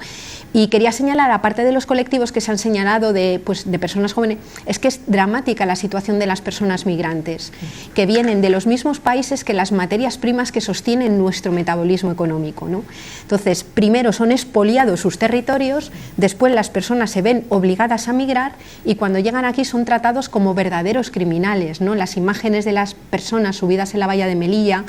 Y quería señalar, aparte de los colectivos que se han señalado de personas jóvenes, es que es dramática la situación de las personas migrantes, que vienen de los mismos países que las materias primas que sostienen nuestro metabolismo económico, ¿no? Entonces, primero son expoliados sus territorios, después las personas se ven obligadas a migrar y cuando llegan aquí son tratados como verdaderos criminales, ¿no? Las imágenes de las personas subidas en la valla de Melilla,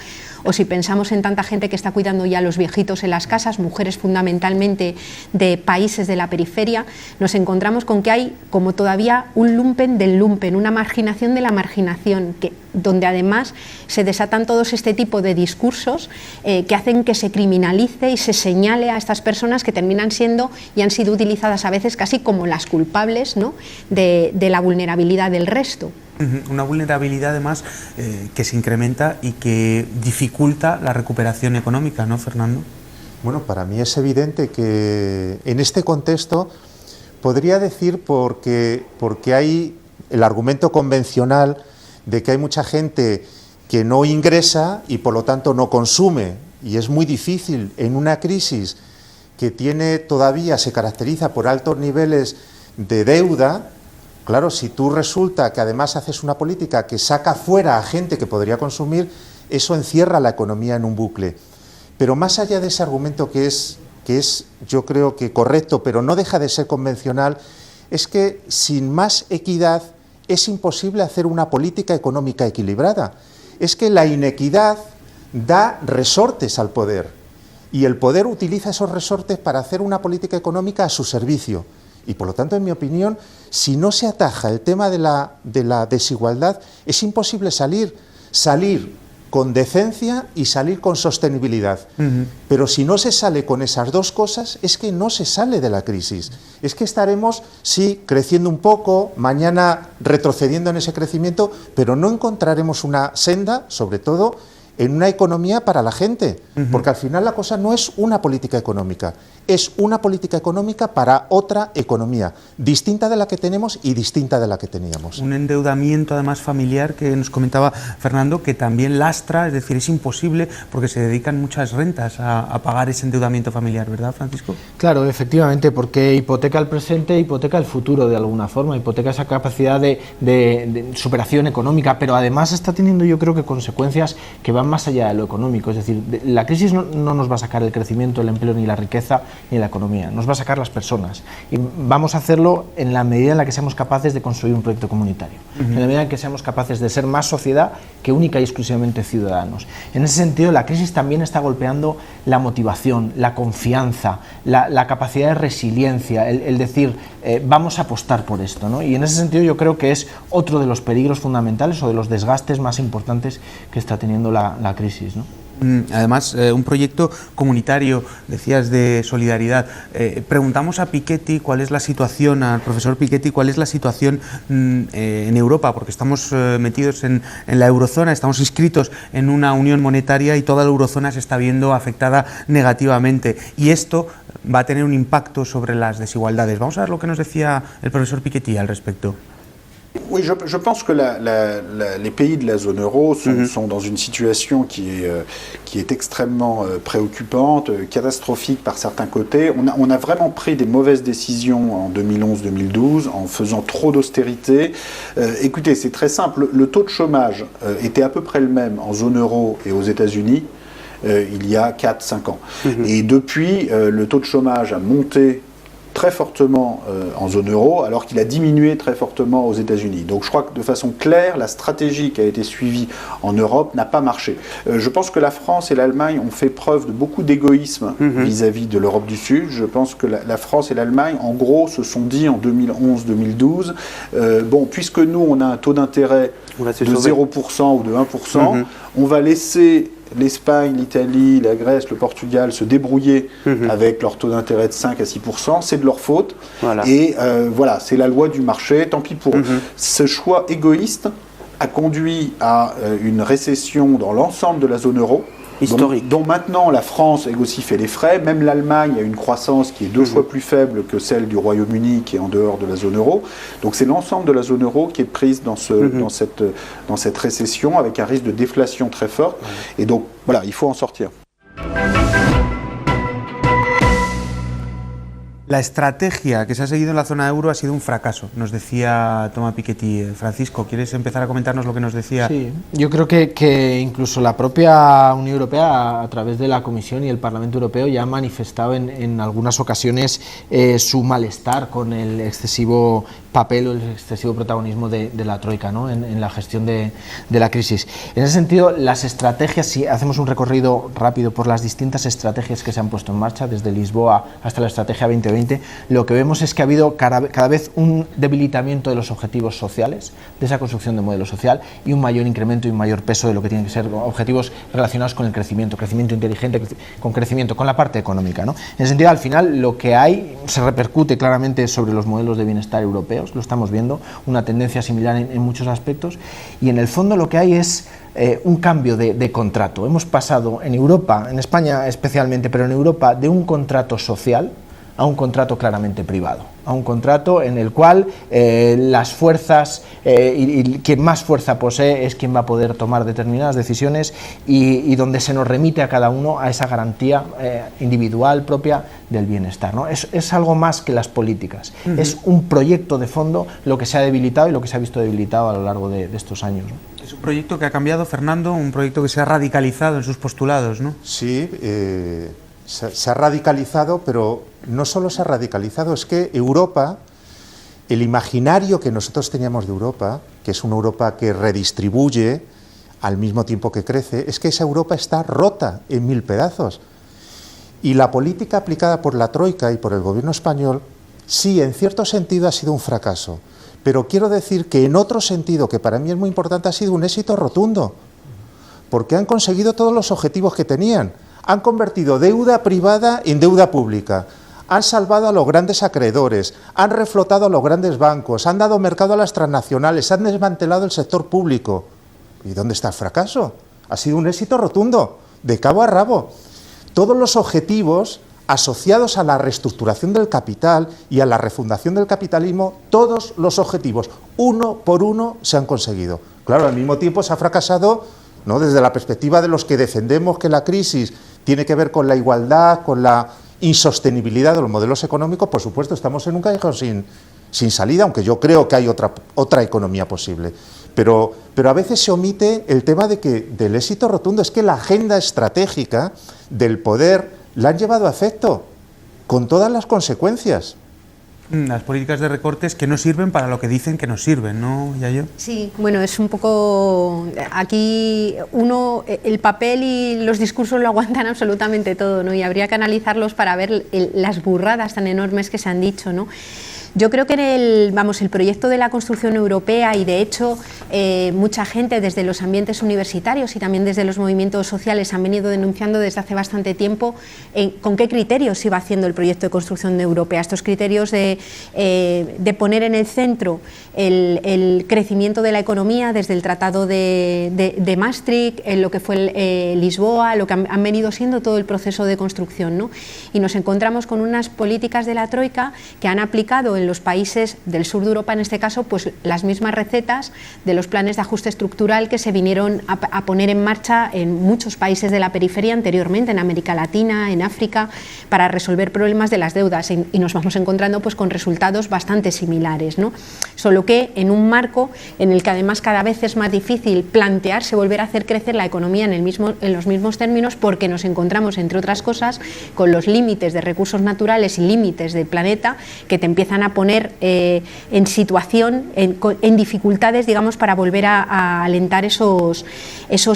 o si pensamos en tanta gente que está cuidando ya a los viejitos en las casas, mujeres fundamentalmente de países de la periferia, nos encontramos con que hay como todavía un lumpen del lumpen, una marginación de la marginación, donde además se desatan todos este tipo de discursos que hacen que se criminalice y se señale a estas personas que terminan siendo y han sido utilizadas a veces casi como las culpables, ¿no? de la vulnerabilidad del resto. Una vulnerabilidad además que se incrementa y que dificulta la recuperación económica, ¿no, Fernando? Bueno, para mí es evidente que en este contexto podría decir porque hay el argumento convencional de que hay mucha gente que no ingresa y por lo tanto no consume, y es muy difícil en una crisis que todavía se caracteriza por altos niveles de deuda. Claro, si tú resulta que además haces una política que saca fuera a gente que podría consumir, eso encierra la economía en un bucle. Pero más allá de ese argumento que es yo creo que correcto, pero no deja de ser convencional, es que sin más equidad es imposible hacer una política económica equilibrada. Es que la inequidad da resortes al poder y el poder utiliza esos resortes para hacer una política económica a su servicio. Y por lo tanto, en mi opinión, si no se ataja el tema de la desigualdad, es imposible salir con decencia y salir con sostenibilidad. Pero si no se sale con esas dos cosas, es que no se sale de la crisis. Es que estaremos, sí, creciendo un poco, mañana retrocediendo en ese crecimiento, pero no encontraremos una senda, sobre todo, en una economía para la gente, porque al final la cosa no es una política económica, es una política económica para otra economía, distinta de la que tenemos y distinta de la que teníamos. Un endeudamiento además familiar que nos comentaba Fernando, que también lastra, es decir, es imposible porque se dedican muchas rentas a pagar ese endeudamiento familiar, ¿verdad, Francisco? Claro, efectivamente, porque hipoteca el presente, hipoteca el futuro de alguna forma, hipoteca esa capacidad de superación económica, pero además está teniendo, yo creo que consecuencias que van más allá de lo económico. Es decir, la crisis no nos va a sacar el crecimiento, el empleo ni la riqueza ni la economía, nos va a sacar las personas y vamos a hacerlo en la medida en la que seamos capaces de construir un proyecto comunitario, en la medida en que seamos capaces de ser más sociedad que única y exclusivamente ciudadanos. En ese sentido, la crisis también está golpeando la motivación, la confianza, la capacidad de resiliencia, el decir vamos a apostar por esto, ¿no? Y en ese sentido yo creo que es otro de los peligros fundamentales o de los desgastes más importantes que está teniendo la crisis, ¿no? Además, un proyecto comunitario, decías, de solidaridad. Preguntamos a Piketty cuál es la situación, al profesor Piketty, cuál es la situación en Europa, porque estamos metidos en la eurozona, estamos inscritos en una unión monetaria y toda la eurozona se está viendo afectada negativamente. Y esto va a tener un impacto sobre las desigualdades. Vamos a ver lo que nos decía el profesor Piketty al respecto. Oui, je pense que les pays de la zone euro sont dans une situation qui est extrêmement préoccupante, catastrophique par certains côtés. On a vraiment pris des mauvaises décisions en 2011-2012 en faisant trop d'austérité. Écoutez, c'est très simple. Le taux de chômage était à peu près le même en zone euro et aux États-Unis il y a 4-5 ans. Et depuis, le taux de chômage a monté très fortement en zone euro, alors qu'il a diminué très fortement aux États-Unis. Donc je crois que de façon claire, la stratégie qui a été suivie en Europe n'a pas marché. Je pense que la France et l'Allemagne ont fait preuve de beaucoup d'égoïsme vis-à-vis de l'Europe du Sud. Je pense que la France et l'Allemagne, en gros, se sont dit en 2011-2012, bon, puisque nous, on a un taux d'intérêt de 0% ou de 1%, on va laisser l'Espagne, l'Italie, la Grèce, le Portugal se débrouiller avec leur taux d'intérêt de 5 à 6%, c'est de leur faute. Voilà. Et voilà, c'est la loi du marché, tant pis pour eux. Ce choix égoïste a conduit à une récession dans l'ensemble de la zone euro, historique, dont maintenant la France a aussi fait les frais. Même l'Allemagne a une croissance qui est 2 fois plus faible que celle du Royaume-Uni, qui est en dehors de la zone euro. Donc c'est l'ensemble de la zone euro qui est prise dans cette récession, avec un risque de déflation très fort. Et donc voilà, il faut en sortir. La estrategia que se ha seguido en la zona euro ha sido un fracaso, nos decía Thomas Piketty. Francisco, ¿quieres empezar a comentarnos lo que nos decía? Sí, yo creo que incluso la propia Unión Europea, a través de la Comisión y el Parlamento Europeo, ya ha manifestado en algunas ocasiones su malestar con el excesivo papel o el excesivo protagonismo de la Troika, ¿no? en la gestión de la crisis. En ese sentido, las estrategias, si hacemos un recorrido rápido por las distintas estrategias que se han puesto en marcha, desde Lisboa hasta la Estrategia 2020, lo que vemos es que ha habido cada vez un debilitamiento de los objetivos sociales, de esa construcción de modelo social, y un mayor incremento y un mayor peso de lo que tienen que ser objetivos relacionados con el crecimiento inteligente, con la parte económica, ¿no? En ese sentido, al final, lo que hay se repercute claramente sobre los modelos de bienestar europeos, lo estamos viendo, una tendencia similar en muchos aspectos, y en el fondo lo que hay es un cambio de contrato. Hemos pasado en Europa, en España especialmente, pero en Europa, de un contrato social a un contrato claramente privado, a un contrato en el cual las fuerzas y quien más fuerza posee es quien va a poder tomar determinadas decisiones y donde se nos remite a cada uno a esa garantía individual propia del bienestar, ¿no? Es algo más que las políticas, es un proyecto de fondo lo que se ha debilitado y lo que se ha visto debilitado a lo largo de estos años, ¿no? Es un proyecto que ha cambiado, Fernando, un proyecto que se ha radicalizado en sus postulados, ¿no? Sí, se ha radicalizado, pero no solo se ha radicalizado, es que Europa, el imaginario que nosotros teníamos de Europa, que es una Europa que redistribuye al mismo tiempo que crece, es que esa Europa está rota en 1000 pedazos. Y la política aplicada por la Troika y por el gobierno español, sí, en cierto sentido ha sido un fracaso, pero quiero decir que en otro sentido, que para mí es muy importante, ha sido un éxito rotundo, porque han conseguido todos los objetivos que tenían. Han convertido deuda privada en deuda pública, han salvado a los grandes acreedores, han reflotado a los grandes bancos, han dado mercado a las transnacionales, han desmantelado el sector público. ¿Y dónde está el fracaso? Ha sido un éxito rotundo, de cabo a rabo. Todos los objetivos asociados a la reestructuración del capital y a la refundación del capitalismo, todos los objetivos, uno por uno, se han conseguido. Claro, al mismo tiempo se ha fracasado, ¿no?, desde la perspectiva de los que defendemos que la crisis tiene que ver con la igualdad, con la insostenibilidad de los modelos económicos. Por supuesto, estamos en un callejón sin salida, aunque yo creo que hay otra economía posible. Pero a veces se omite el tema del éxito rotundo. Es que la agenda estratégica del poder la han llevado a efecto, con todas las consecuencias. Las políticas de recortes que no sirven para lo que dicen que no sirven, ¿no, Yayo? Sí, bueno, es un poco... Aquí el papel y los discursos lo aguantan absolutamente todo, ¿no? Y habría que analizarlos para ver las burradas tan enormes que se han dicho, ¿no? Yo creo que el proyecto de la construcción europea, y de hecho mucha gente desde los ambientes universitarios y también desde los movimientos sociales han venido denunciando desde hace bastante tiempo con qué criterios se iba haciendo el proyecto de construcción europea. Estos criterios de poner en el centro el crecimiento de la economía desde el Tratado de Maastricht, lo que fue Lisboa, lo que han venido siendo todo el proceso de construcción, ¿no? Y nos encontramos con unas políticas de la Troika que han aplicado utilizan los países del sur de Europa, en este caso, pues las mismas recetas de los planes de ajuste estructural que se vinieron a poner en marcha en muchos países de la periferia anteriormente, en América Latina, en África, para resolver problemas de las deudas, y nos vamos encontrando pues con resultados bastante similares, ¿no? Solo que en un marco en el que además cada vez es más difícil plantearse volver a hacer crecer la economía en los mismos términos, porque nos encontramos, entre otras cosas, con los límites de recursos naturales y límites del planeta que te empiezan a poner en situación, en dificultades, digamos, para volver a alentar esos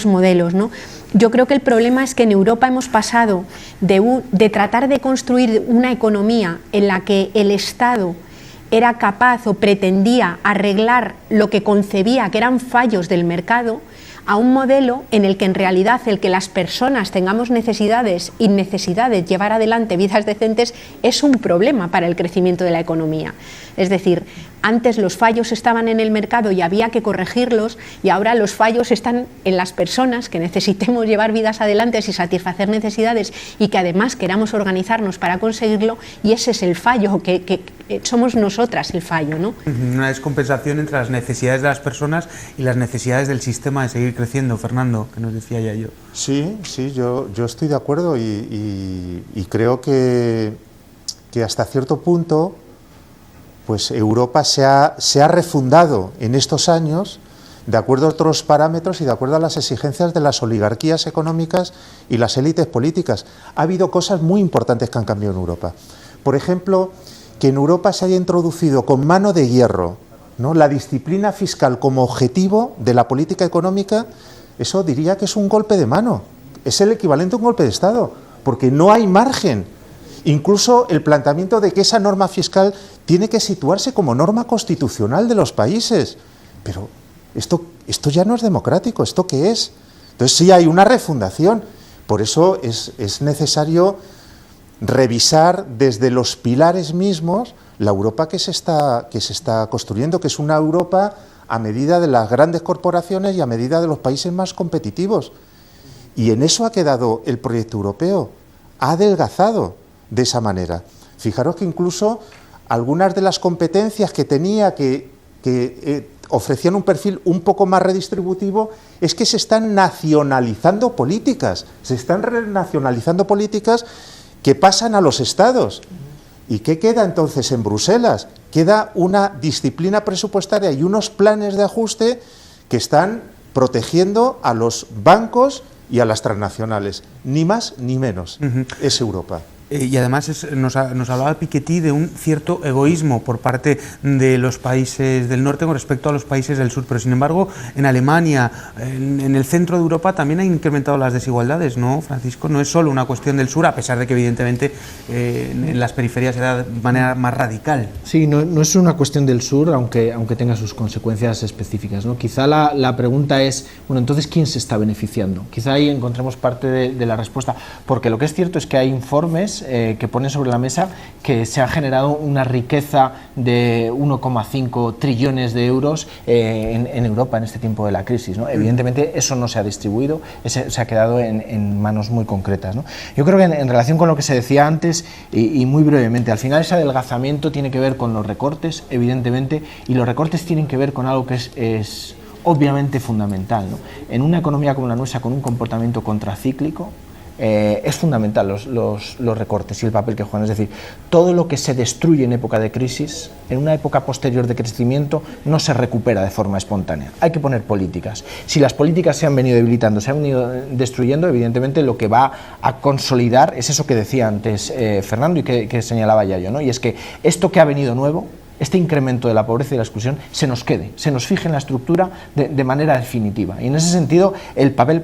modelos, ¿no? Yo creo que el problema es que en Europa hemos pasado de tratar de construir una economía en la que el Estado era capaz o pretendía arreglar lo que concebía que eran fallos del mercado, a un modelo en el que en realidad el que las personas tengamos necesidades y necesidad de llevar adelante vidas decentes es un problema para el crecimiento de la economía. Es decir, antes los fallos estaban en el mercado y había que corregirlos, y ahora los fallos están en las personas, que necesitemos llevar vidas adelante y satisfacer necesidades, y que además queramos organizarnos para conseguirlo, y ese es el fallo, que somos nosotras el fallo, ¿no? Una descompensación entre las necesidades de las personas y las necesidades del sistema de seguir creciendo. Fernando, que nos decía ya yo. Sí, yo estoy de acuerdo y creo que hasta cierto punto pues Europa se ha refundado en estos años de acuerdo a otros parámetros y de acuerdo a las exigencias de las oligarquías económicas y las élites políticas. Ha habido cosas muy importantes que han cambiado en Europa. Por ejemplo, que en Europa se haya introducido con mano de hierro, ¿no?, la disciplina fiscal como objetivo de la política económica. Eso diría que es un golpe de mano, es el equivalente a un golpe de Estado, porque no hay margen. Incluso el planteamiento de que esa norma fiscal tiene que situarse como norma constitucional de los países. Pero esto ya no es democrático, ¿esto qué es? Entonces sí hay una refundación. Por eso es necesario revisar desde los pilares mismos la Europa que se está construyendo, que es una Europa a medida de las grandes corporaciones y a medida de los países más competitivos. Y en eso ha quedado el proyecto europeo, ha adelgazado de esa manera. Fijaros que incluso algunas de las competencias que tenía que ofrecían un perfil un poco más redistributivo, es que se están nacionalizando políticas, que pasan a los estados. ¿Y qué queda entonces en Bruselas? Queda una disciplina presupuestaria y unos planes de ajuste que están protegiendo a los bancos y a las transnacionales, ni más ni menos. Es Europa. Y además nos hablaba Piketty de un cierto egoísmo por parte de los países del norte con respecto a los países del sur, pero sin embargo en Alemania, en el centro de Europa también han incrementado las desigualdades, ¿no, Francisco? No es solo una cuestión del sur, a pesar de que evidentemente en las periferias era de manera más radical. Sí, no es una cuestión del sur, aunque tenga sus consecuencias específicas, ¿no? Quizá la pregunta es, bueno, entonces ¿quién se está beneficiando? Quizá ahí encontremos parte de la respuesta, porque lo que es cierto es que hay informes que ponen sobre la mesa que se ha generado una riqueza de 1,5 trillones de euros en Europa en este tiempo de la crisis, ¿no? Evidentemente eso no se ha distribuido, se ha quedado en manos muy concretas, ¿no? Yo creo que en relación con lo que se decía antes, y muy brevemente, al final ese adelgazamiento tiene que ver con los recortes, evidentemente, y los recortes tienen que ver con algo que es obviamente fundamental, ¿no? En una economía como la nuestra, con un comportamiento contracíclico, es fundamental los recortes y el papel que juegan. Es decir, todo lo que se destruye en época de crisis, en una época posterior de crecimiento, no se recupera de forma espontánea. Hay que poner políticas. Si las políticas se han venido debilitando, se han venido destruyendo, evidentemente lo que va a consolidar es eso que decía antes Fernando y que señalaba Yayo, ¿no? Y es que esto que ha venido nuevo, este incremento de la pobreza y la exclusión, se nos fije en la estructura de manera definitiva. Y en ese sentido, el papel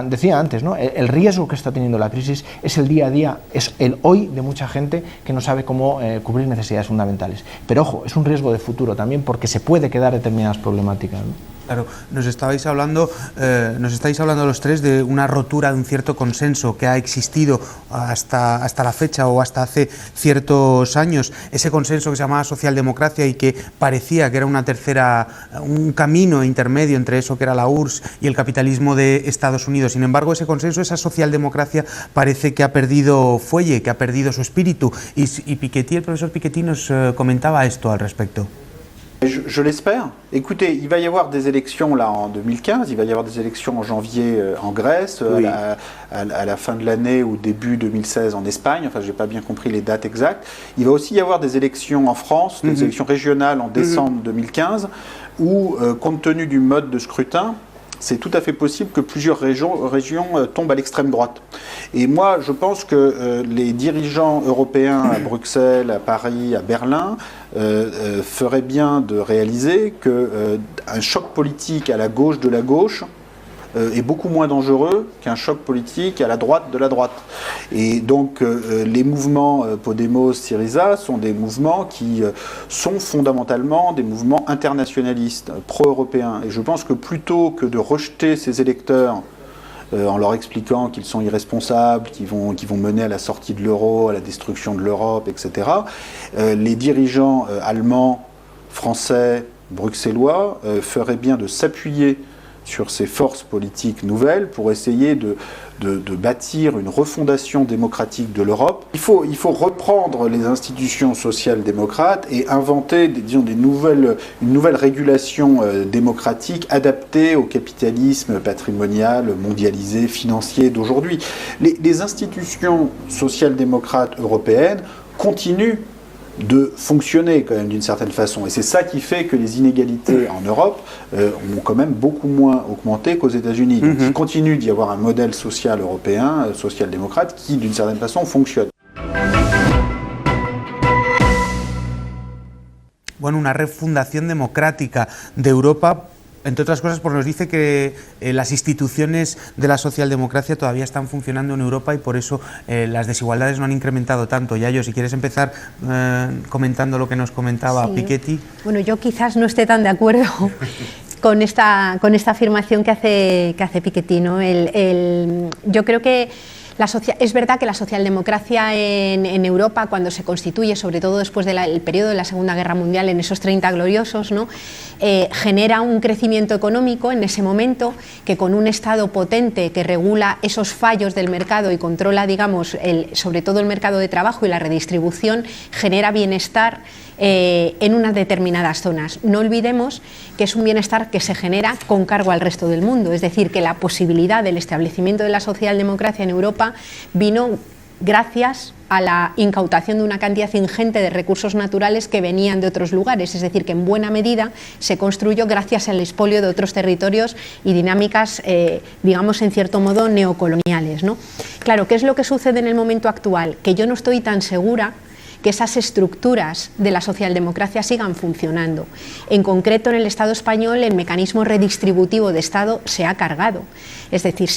decía antes, ¿no? El riesgo que está teniendo la crisis es el día a día, es el hoy de mucha gente que no sabe cómo cubrir necesidades fundamentales. Pero ojo, es un riesgo de futuro también, porque se puede quedar determinadas problemáticas, ¿no? Claro, nos estáis hablando los tres de una rotura de un cierto consenso que ha existido hasta la fecha o hasta hace ciertos años. Ese consenso que se llamaba socialdemocracia y que parecía que era un camino intermedio entre eso que era la URSS y el capitalismo de Estados Unidos. Sin embargo, ese consenso, esa socialdemocracia, parece que ha perdido fuelle, que ha perdido su espíritu. Y Piketty, el profesor Piketty, nos comentaba esto al respecto. Je l'espère. Écoutez, il va y avoir des élections là en 2015, il va y avoir des élections en janvier en Grèce, oui, à la fin de l'année ou début 2016 en Espagne, enfin je n'ai pas bien compris les dates exactes. Il va aussi y avoir des élections en France, des élections régionales en décembre 2015, où compte tenu du mode de scrutin, c'est tout à fait possible que plusieurs régions tombent à l'extrême droite. Et moi, je pense que les dirigeants européens à Bruxelles, à Paris, à Berlin feraient bien de réaliser qu'un choc politique à la gauche de la gauche est beaucoup moins dangereux qu'un choc politique à la droite de la droite. Et donc les mouvements Podemos, Syriza sont des mouvements qui sont fondamentalement des mouvements internationalistes, pro-européens. Et je pense que plutôt que de rejeter ces électeurs en leur expliquant qu'ils sont irresponsables, qu'ils vont mener à la sortie de l'euro, à la destruction de l'Europe, etc., les dirigeants allemands, français, bruxellois feraient bien de s'appuyer sur ces forces politiques nouvelles pour essayer de bâtir une refondation démocratique de l'Europe. Il faut reprendre les institutions social-démocrates et inventer une nouvelle régulation démocratique adaptée au capitalisme patrimonial, mondialisé, financier d'aujourd'hui. Les institutions social-démocrates européennes continuent de fonctionner quand même d'une certaine façon. Et c'est ça qui fait que les inégalités en Europe ont quand même beaucoup moins augmenté qu'aux États-Unis. Donc il continue d'y avoir un modèle social européen, social-démocrate, qui d'une certaine façon fonctionne. Bueno, una refundación democrática de Europa, entre otras cosas, porque nos dice que las instituciones de la socialdemocracia todavía están funcionando en Europa y por eso las desigualdades no han incrementado tanto. Yayo, si quieres empezar comentando lo que nos comentaba Piketty. Bueno, yo quizás no esté tan de acuerdo con esta afirmación que hace Piketty, ¿no? Yo creo que es verdad que la socialdemocracia en Europa, cuando se constituye, sobre todo después del periodo de la Segunda Guerra Mundial, en esos 30 gloriosos, ¿no? Genera un crecimiento económico en ese momento que, con un Estado potente que regula esos fallos del mercado y controla, digamos, sobre todo el mercado de trabajo y la redistribución, genera bienestar en unas determinadas zonas. No olvidemos que es un bienestar que se genera con cargo al resto del mundo, es decir, que la posibilidad del establecimiento de la socialdemocracia en Europa vino gracias a la incautación de una cantidad ingente de recursos naturales que venían de otros lugares, es decir, que en buena medida se construyó gracias al expolio de otros territorios y dinámicas, digamos, en cierto modo neocoloniales, ¿no? Claro, ¿qué es lo que sucede en el momento actual? Que yo no estoy tan segura que esas estructuras de la socialdemocracia sigan funcionando. En concreto, en el Estado español, el mecanismo redistributivo de Estado se ha cargado. Es decir,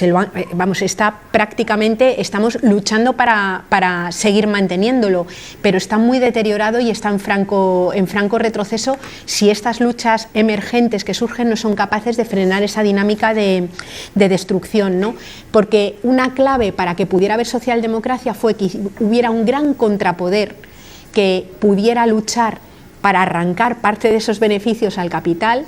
estamos luchando para seguir manteniéndolo, pero está muy deteriorado y está en franco retroceso si estas luchas emergentes que surgen no son capaces de frenar esa dinámica de destrucción, ¿no? Porque una clave para que pudiera haber socialdemocracia fue que hubiera un gran contrapoder que pudiera luchar para arrancar parte de esos beneficios al capital,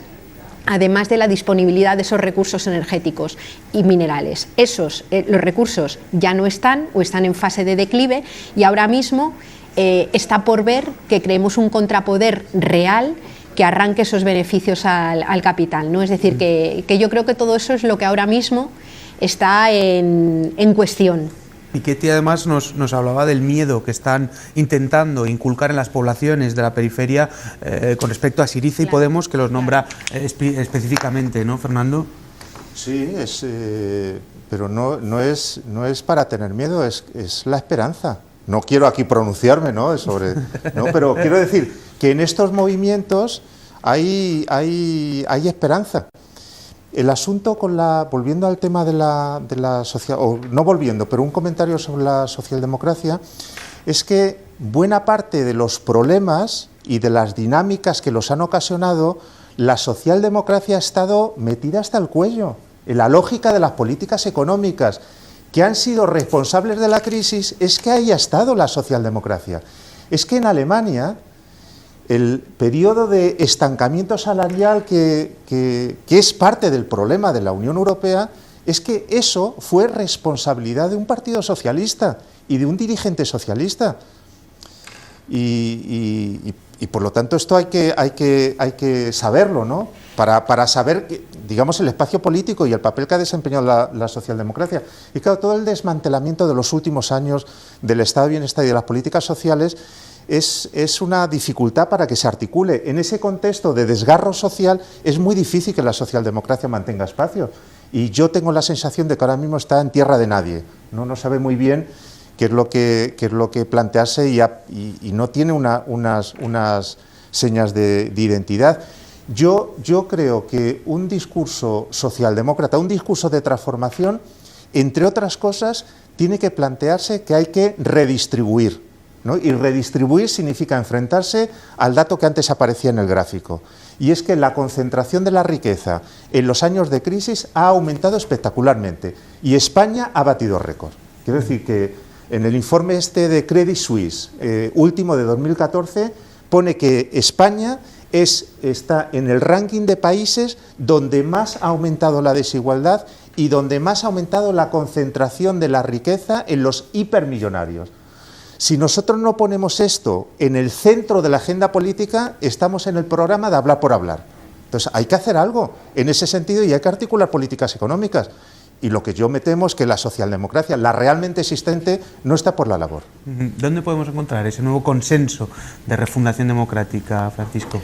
además de la disponibilidad de esos recursos energéticos y minerales. Los recursos ya no están o están en fase de declive y ahora mismo está por ver que creemos un contrapoder real que arranque esos beneficios al capital, ¿no? Es decir, que yo creo que todo eso es lo que ahora mismo está en cuestión. Piketty además nos hablaba del miedo que están intentando inculcar en las poblaciones de la periferia con respecto a Syriza y Podemos, que los nombra específicamente, ¿no, Fernando? Sí, pero no es para tener miedo, es la esperanza. No quiero aquí pronunciarme, ¿no? Pero quiero decir que en estos movimientos hay esperanza. El asunto volviendo al tema de la social, o no volviendo, pero un comentario sobre la socialdemocracia, es que buena parte de los problemas y de las dinámicas que los han ocasionado la socialdemocracia ha estado metida hasta el cuello en la lógica de las políticas económicas que han sido responsables de la crisis. Es que ahí ha estado la socialdemocracia. Es que en Alemania el periodo de estancamiento salarial que es parte del problema de la Unión Europea, es que eso fue responsabilidad de un partido socialista y de un dirigente socialista. Y por lo tanto esto hay que saberlo, ¿no? Para saber, digamos, el espacio político y el papel que ha desempeñado la socialdemocracia. Y claro, todo el desmantelamiento de los últimos años del estado de bienestar y de las políticas sociales es una dificultad para que se articule. En ese contexto de desgarro social es muy difícil que la socialdemocracia mantenga espacio. Y yo tengo la sensación de que ahora mismo está en tierra de nadie. No sabe muy bien qué es lo que plantearse y no tiene unas señas de identidad. Yo creo que un discurso socialdemócrata, un discurso de transformación, entre otras cosas, tiene que plantearse que hay que redistribuir, ¿no? Y redistribuir significa enfrentarse al dato que antes aparecía en el gráfico, y es que la concentración de la riqueza en los años de crisis ha aumentado espectacularmente y España ha batido récord. Quiero decir que en el informe este de Credit Suisse, último de 2014, pone que España está en el ranking de países donde más ha aumentado la desigualdad y donde más ha aumentado la concentración de la riqueza en los hipermillonarios. Si nosotros no ponemos esto en el centro de la agenda política, estamos en el programa de hablar por hablar. Entonces hay que hacer algo en ese sentido y hay que articular políticas económicas. Y lo que yo me temo es que la socialdemocracia, la realmente existente, no está por la labor. ¿Dónde podemos encontrar ese nuevo consenso de refundación democrática, Francisco?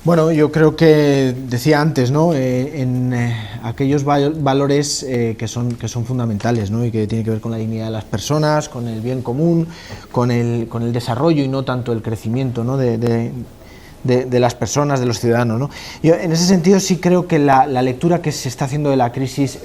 Bueno, yo creo que decía antes, ¿no? En aquellos valores que son fundamentales, ¿no? Y que tienen que ver con la dignidad de las personas, con el bien común, con el desarrollo y no tanto el crecimiento, ¿no? de las personas, de los ciudadanos, ¿no? Yo en ese sentido sí creo que la lectura que se está haciendo de la crisis,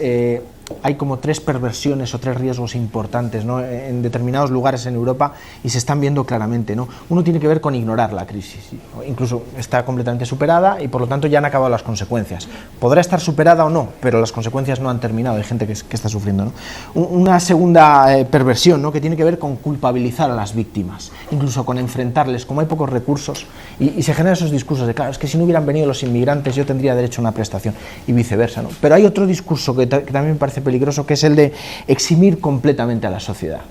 hay como 3 perversiones o 3 riesgos importantes, ¿no? En determinados lugares en Europa y se están viendo claramente, ¿no? Uno tiene que ver con ignorar la crisis, incluso está completamente superada y por lo tanto ya han acabado las consecuencias. Podrá estar superada o no, pero las consecuencias no han terminado, hay gente que está sufriendo, ¿no? Una segunda perversión, ¿no? Que tiene que ver con culpabilizar a las víctimas, incluso con enfrentarles, como hay pocos recursos y se generan esos discursos de, claro, es que si no hubieran venido los inmigrantes yo tendría derecho a una prestación y viceversa, ¿no? Pero hay otro discurso que también me parece peligroso, que es el de eximir completamente a la sociedad.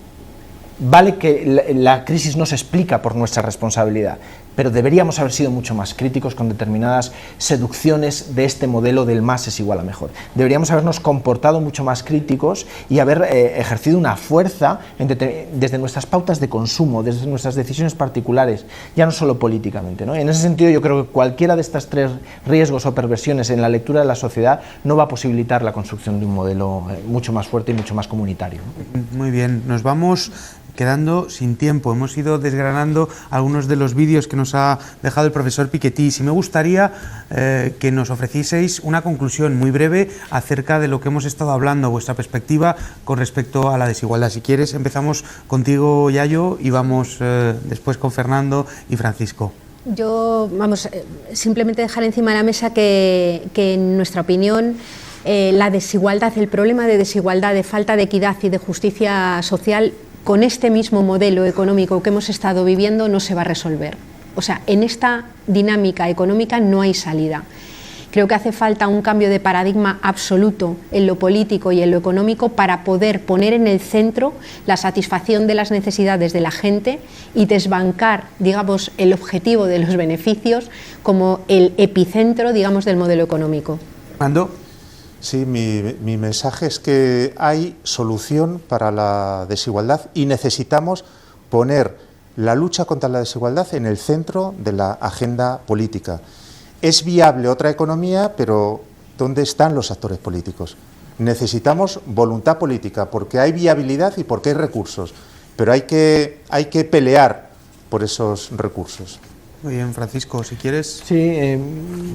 Vale que la crisis no se explica por nuestra responsabilidad, pero deberíamos haber sido mucho más críticos con determinadas seducciones de este modelo del más es igual a mejor. Deberíamos habernos comportado mucho más críticos y haber ejercido una fuerza desde nuestras pautas de consumo, desde nuestras decisiones particulares, ya no solo políticamente, ¿no? En ese sentido yo creo que cualquiera de estas 3 riesgos o perversiones en la lectura de la sociedad no va a posibilitar la construcción de un modelo mucho más fuerte y mucho más comunitario, ¿no? Muy bien, nos vamos quedando sin tiempo. Hemos ido desgranando algunos de los vídeos que nos ha dejado el profesor Piketty. Si me gustaría que nos ofrecieseis una conclusión muy breve acerca de lo que hemos estado hablando, vuestra perspectiva con respecto a la desigualdad. Si quieres, empezamos contigo, Yayo, y vamos después con Fernando y Francisco. Yo, simplemente dejar encima de la mesa que en nuestra opinión la desigualdad, el problema de desigualdad, de falta de equidad y de justicia social, con este mismo modelo económico que hemos estado viviendo no se va a resolver. O sea, en esta dinámica económica no hay salida. Creo que hace falta un cambio de paradigma absoluto en lo político y en lo económico para poder poner en el centro la satisfacción de las necesidades de la gente y desbancar, digamos, el objetivo de los beneficios como el epicentro, digamos, del modelo económico. Fernando. Sí, mi mensaje es que hay solución para la desigualdad y necesitamos poner la lucha contra la desigualdad en el centro de la agenda política. Es viable otra economía, pero ¿dónde están los actores políticos? Necesitamos voluntad política, porque hay viabilidad y porque hay recursos, pero hay que pelear por esos recursos. Muy bien, Francisco, si quieres. Sí,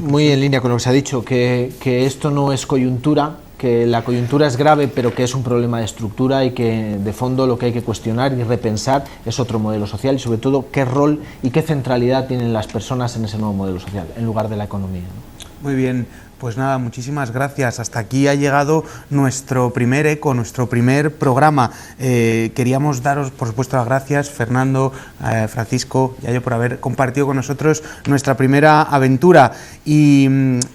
muy en línea con lo que se ha dicho, que esto no es coyuntura, que la coyuntura es grave, pero que es un problema de estructura y que de fondo lo que hay que cuestionar y repensar es otro modelo social y sobre todo qué rol y qué centralidad tienen las personas en ese nuevo modelo social, en lugar de la economía, ¿no? Muy bien. Pues nada, muchísimas gracias. Hasta aquí ha llegado nuestro primer eco, nuestro primer programa. Queríamos daros, por supuesto, las gracias, Fernando, Francisco, Yayo, por haber compartido con nosotros nuestra primera aventura. Y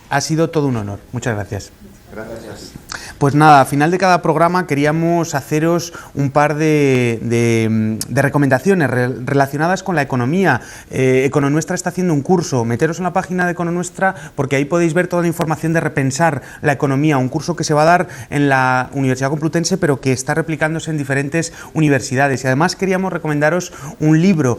ha sido todo un honor. Muchas gracias. Gracias. Pues nada, al final de cada programa queríamos haceros un par de recomendaciones relacionadas con la economía. Econonuestra está haciendo un curso, meteros en la página de Econonuestra porque ahí podéis ver toda la información de repensar la economía, un curso que se va a dar en la Universidad Complutense pero que está replicándose en diferentes universidades. Y además queríamos recomendaros un libro,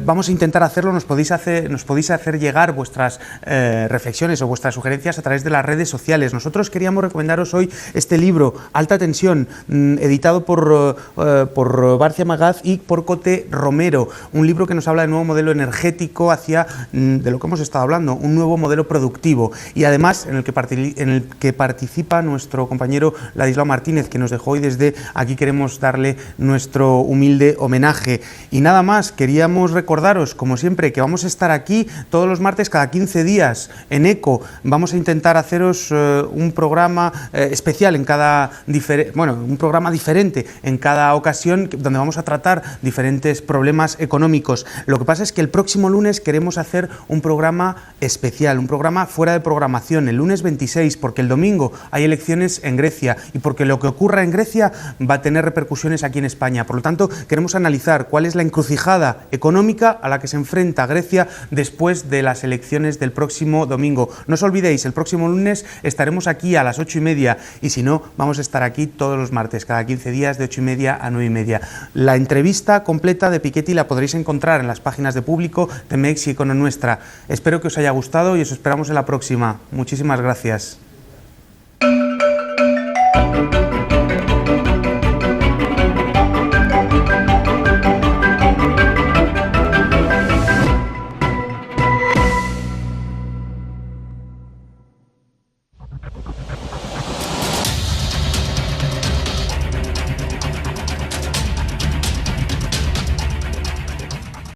vamos a intentar hacerlo, nos podéis hacer llegar vuestras reflexiones o vuestras sugerencias a través de las redes sociales. Nosotros queríamos recomendaros hoy este libro, Alta Tensión, editado por Barcia Magaz y por Cote Romero, un libro que nos habla del nuevo modelo energético hacia, de lo que hemos estado hablando, un nuevo modelo productivo, y además en el que participa nuestro compañero Ladislao Martínez, que nos dejó, y desde aquí queremos darle nuestro humilde homenaje. Y nada más, queríamos recordaros, como siempre, que vamos a estar aquí todos los martes cada 15 días en ECO. Vamos a intentar haceros un programa especial en cada un programa diferente en cada ocasión, donde vamos a tratar diferentes problemas económicos. Lo que pasa es que el próximo lunes queremos hacer un programa especial, un programa fuera de programación, el lunes 26, porque el domingo hay elecciones en Grecia y porque lo que ocurra en Grecia va a tener repercusiones aquí en España. Por lo tanto, queremos analizar cuál es la encrucijada económica a la que se enfrenta Grecia después de las elecciones del próximo domingo. No os olvidéis, el próximo lunes estaremos aquí a las 8:30, y si no, vamos a estar aquí todos los martes, cada 15 días, de 8:30 a 9:30. La entrevista completa de Piketty la podréis encontrar en las páginas de Público, Temex y Econonuestra. Espero que os haya gustado y os esperamos en la próxima. Muchísimas gracias.